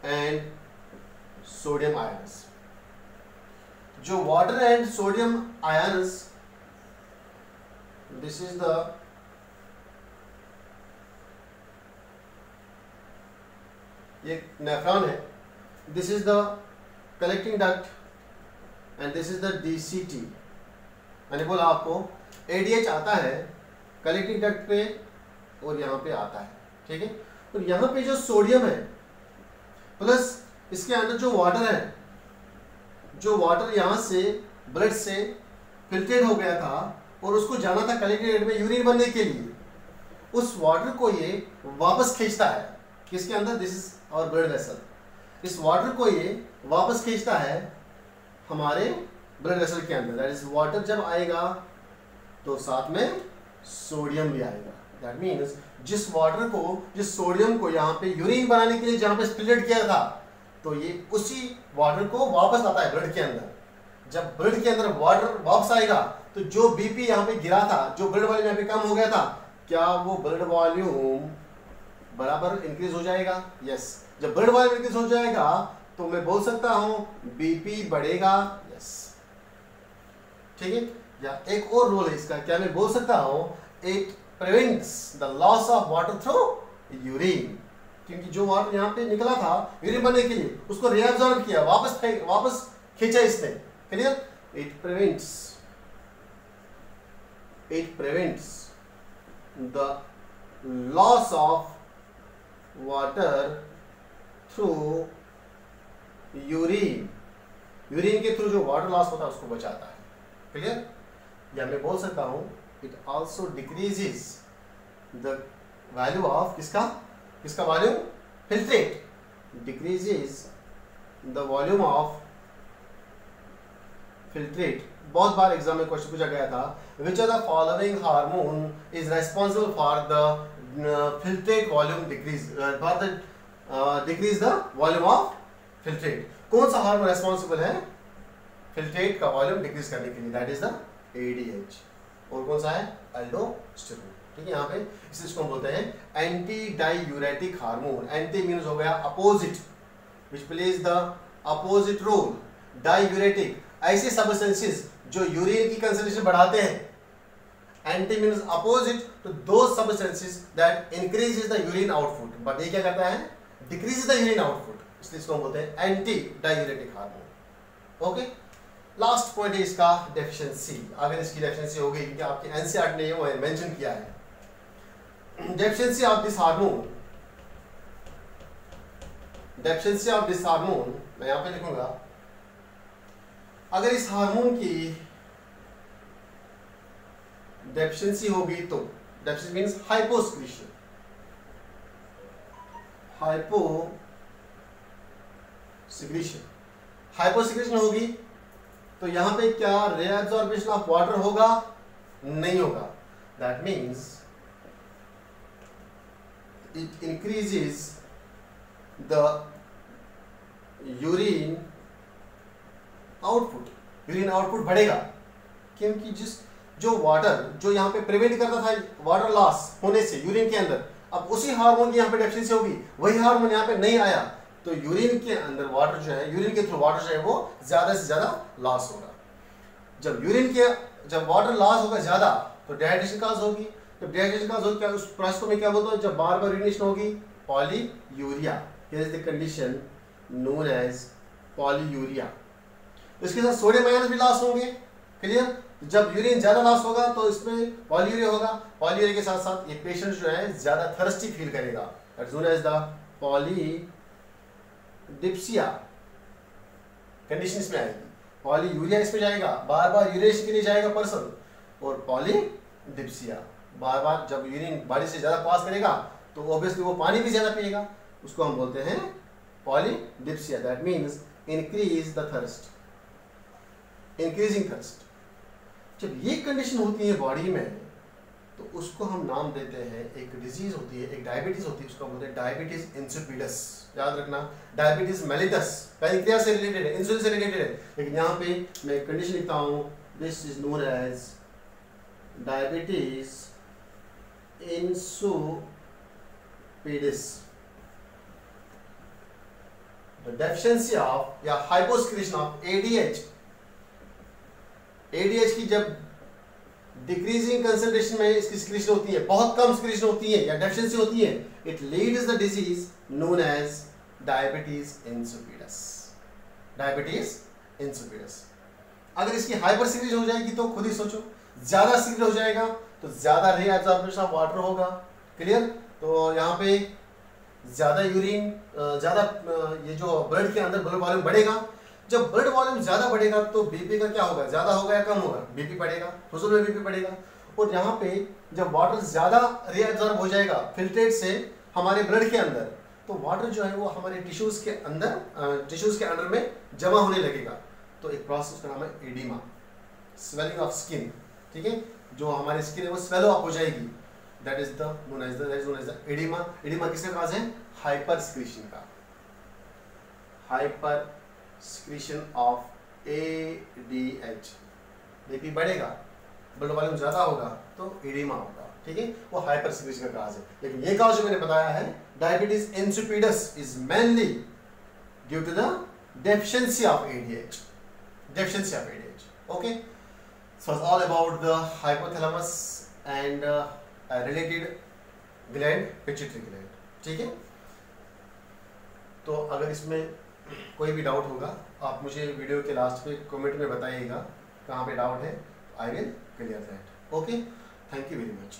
and sodium ions. जो water and sodium ions, this is the ये नेफ्रॉन है, this is the collecting duct and this is the DCT. मैंने बोला आपको एडीएच आता है कलेक्टिंग डक्ट पे और यहाँ पे आता है, ठीक है। और यहाँ पे जो सोडियम है प्लस इसके अंदर जो वाटर है, जो वाटर यहाँ से ब्लड से फिल्ट्रेट हो गया था और उसको जाना था कलेक्टिंग डक्ट में यूरिन बनने के लिए, उस वाटर को ये वापस खींचता है किसके अंदर? This is our blood vessel. इस वाटर को ये वापस खींचता है हमारे ब्लड वेसल के अंदर। दैट इज वाटर जब आएगा तो साथ में सोडियम भी आएगा। दैट मीन्स जिस वाटर को, जिस सोडियम को यहाँ पे यूरिन बनाने के लिए जहाँ पे स्प्लिट किया था, तो ये उसी वाटर को वापस आता है ब्लड के अंदर। जब ब्लड के अंदर वाटर वापस आएगा तो जो बीपी यहाँ पे गिरा था, जो ब्लड वॉल्यूम यहाँ पे कम हो गया था, क्या वो ब्लड वॉल्यूम बराबर इंक्रीज हो जाएगा? यस। जब ब्लड वॉल्यूम इंक्रीज हो जाएगा तो मैं बोल सकता हूं बीपी बढ़ेगा। यस, ठीक है। या एक और रोल है इसका, क्या मैं बोल सकता हूं it prevents the loss of water through urine, क्योंकि जो वाटर यहाँ पे निकला था यूरिन बनने के लिए, उसको रिएब्सॉर्ब किया, वापस खींचा इसने। Clear? It prevents the loss of water through urine के थ्रू जो वाटर लॉस होता है उसको बचाता है। क्लियर? या मैं बोल सकता हूं it also decreases the value of किसका volume? Filtrate. Decreases the volume of filtrate. बहुत बार एग्जाम में क्वेश्चन पूछा गया था, which are the following hormone is responsible for the filtrate volume decrease, for the decrease the volume of filtrate. कौन सा hormone responsible है फिल्ट्रेट का वॉल्यूम डिक्रीज करने के लिए? That is the ADH. और कौन सा है? एल्डोस्टेरोन। ठीक है, यहाँ पे इसको हम बोलते हैं anti diuretic hormone. Anti means हो गया opposite, which plays the opposite role. Diuretic ऐसे सब्सटेंसेस जो यूरिन की कंसंट्रेशन बढ़ाते हैं। Anti means opposite to those substances that increases the urine output, but ये क्या करता है? Decreases the urine output. इसलिए इसको हम बोलते हैं anti diuretic hormone. Okay, last point है इसका डेफिशिएंसी। अगर इसकी डेफिशिएंसी हो गई, क्योंकि आपके एनसीईआरटी ने वो मेंशन किया है, deficiency of this hormone, deficiency of this hormone मैं यहां पे लिखूंगा। अगर इस हार्मोन की डेफिशिएंसी होगी तो डेफिशिएंसी मींस हाइपोसिक्रीशन। हाइपोसिक्रीशन होगी तो यहां पे क्या रीअब्जॉर्प्शन ऑफ वाटर होगा? नहीं होगा। That means it increases the urine output। Urine output बढ़ेगा, क्योंकि जिस जो वाटर जो यहाँ पे प्रिवेंट करता था वाटर लॉस होने से यूरिन के अंदर, अब उसी हार्मोन की यहाँ पे डेफिशिएंसी होगी, वही हार्मोन यहाँ पे नहीं आया तो यूरिन के अंदर वाटर जो है, यूरिन के थ्रू वाटर जो है वो ज्यादा से ज्यादा लॉस होगा। जब वाटर लॉस होगा ज्यादा तो डिहाइड्रेशन काज होगी। जब डिहाइड्रेशन काज होगी, क्या उस प्रोसेस को मैं क्या बोलता हूँ, जब बार बार यूरिनेशन होगी, polyuria. Here is the condition known as polyuria. इसके साथ सोडियम आयन भी लॉस होंगे। क्लियर? जब यूरिन ज्यादा लॉस होगा तो इसमें पॉलीयूरिया होगा। पॉलीयूरिया के साथ साथ ये पेशेंट जो है ज्यादा थर्स्टी फील करेगा, that's known as the polydipsia condition इसमें आएगी। पॉलीयूरिया इसमें जाएगा, बार बार यूरिनेशन के लिए जाएगा पर्सन, और पॉलीडिप्सिया बार बार जब यूरिन बॉडी से ज्यादा पास करेगा तो ऑब्वियसली वो पानी भी ज्यादा पिएगा, उसको हम बोलते हैं polydipsia. That means increase the thirst, increasing thirst. जब ये कंडीशन होती है बॉडी में तो उसको हम नाम देते हैं, एक डिजीज होती है, एक डायबिटीज होती है, उसको बोलते हैं डायबिटीज इंसिपिडस। याद रखना, डायबिटीज मेलिटस पैनक्रियास से रिलेटेड है, इंसुलिन से रिलेटेड है, लेकिन यहाँ पे मैं कंडीशन लिखता हूँ, this is known as diabetes insipidus. The deficiency of या हाइपोस्क्रीशन ऑफ एडीएच, एडीएच की जब डिक्रीजिंग कंसंट्रेशन में इसकी सिक्रीशन होती है, बहुत कम सिक्रीशन होती है या डेफिशिएंसी होती है, it leads the disease known as diabetes insipidus. Diabetes insipidus. अगर इसकी हाइपर सिक्रीशन हो जाएगी तो खुद ही सोचो, ज्यादा सिक्रीट हो जाएगा तो ज्यादा रीअब्जॉर्प्शन ऑफ वाटर होगा। क्लियर? तो यहाँ पे ज्यादा यूरिन, ज्यादा ये जो ब्लड के अंदर ब्लड वॉल्यूम बढ़ेगा। जब ब्लड वॉल्यूम ज्यादा बढ़ेगा तो बीपी का क्या होगा, ज्यादा होगा या कम होगा, बीपी बढ़ेगा, हुजूर में बीपी बढ़ेगा। और यहाँ पे जब वाटर ज्यादा रीअब्जॉर्ब हो जाएगा फिल्ट्रेट से हमारे ब्लड के अंदर, तो वाटर जो है वो हमारे टिश्यूज के अंदर में जमा होने लगेगा। तो एक प्रोसेस का नाम है एडिमा, स्वेलिंग ऑफ स्किन। ठीक है? जो हमारी स्किन है वो स्वेलो अप हो जाएगी, that is known as the edema. Edema किसका काज है? हाइपर सिक्रीशन का, hyper secretion of ADH। BP बढ़ेगा, ब्लड वॉल्यूम ज्यादा होगा तो एडिमा होगा। ठीक है? वो हाइपर सिक्रीशन का काज है। लेकिन ये काज जो मैंने बताया है diabetes insipidus is mainly due to the deficiency of ADH, deficiency of ADH। Okay, so it's all about the hypothalamus and related gland, pituitary gland. ठीक है? तो अगर इसमें कोई भी डाउट होगा आप मुझे वीडियो के लास्ट पे कमेंट में बताइएगा कहाँ पे डाउट है, I will clear that. Okay, thank you very much.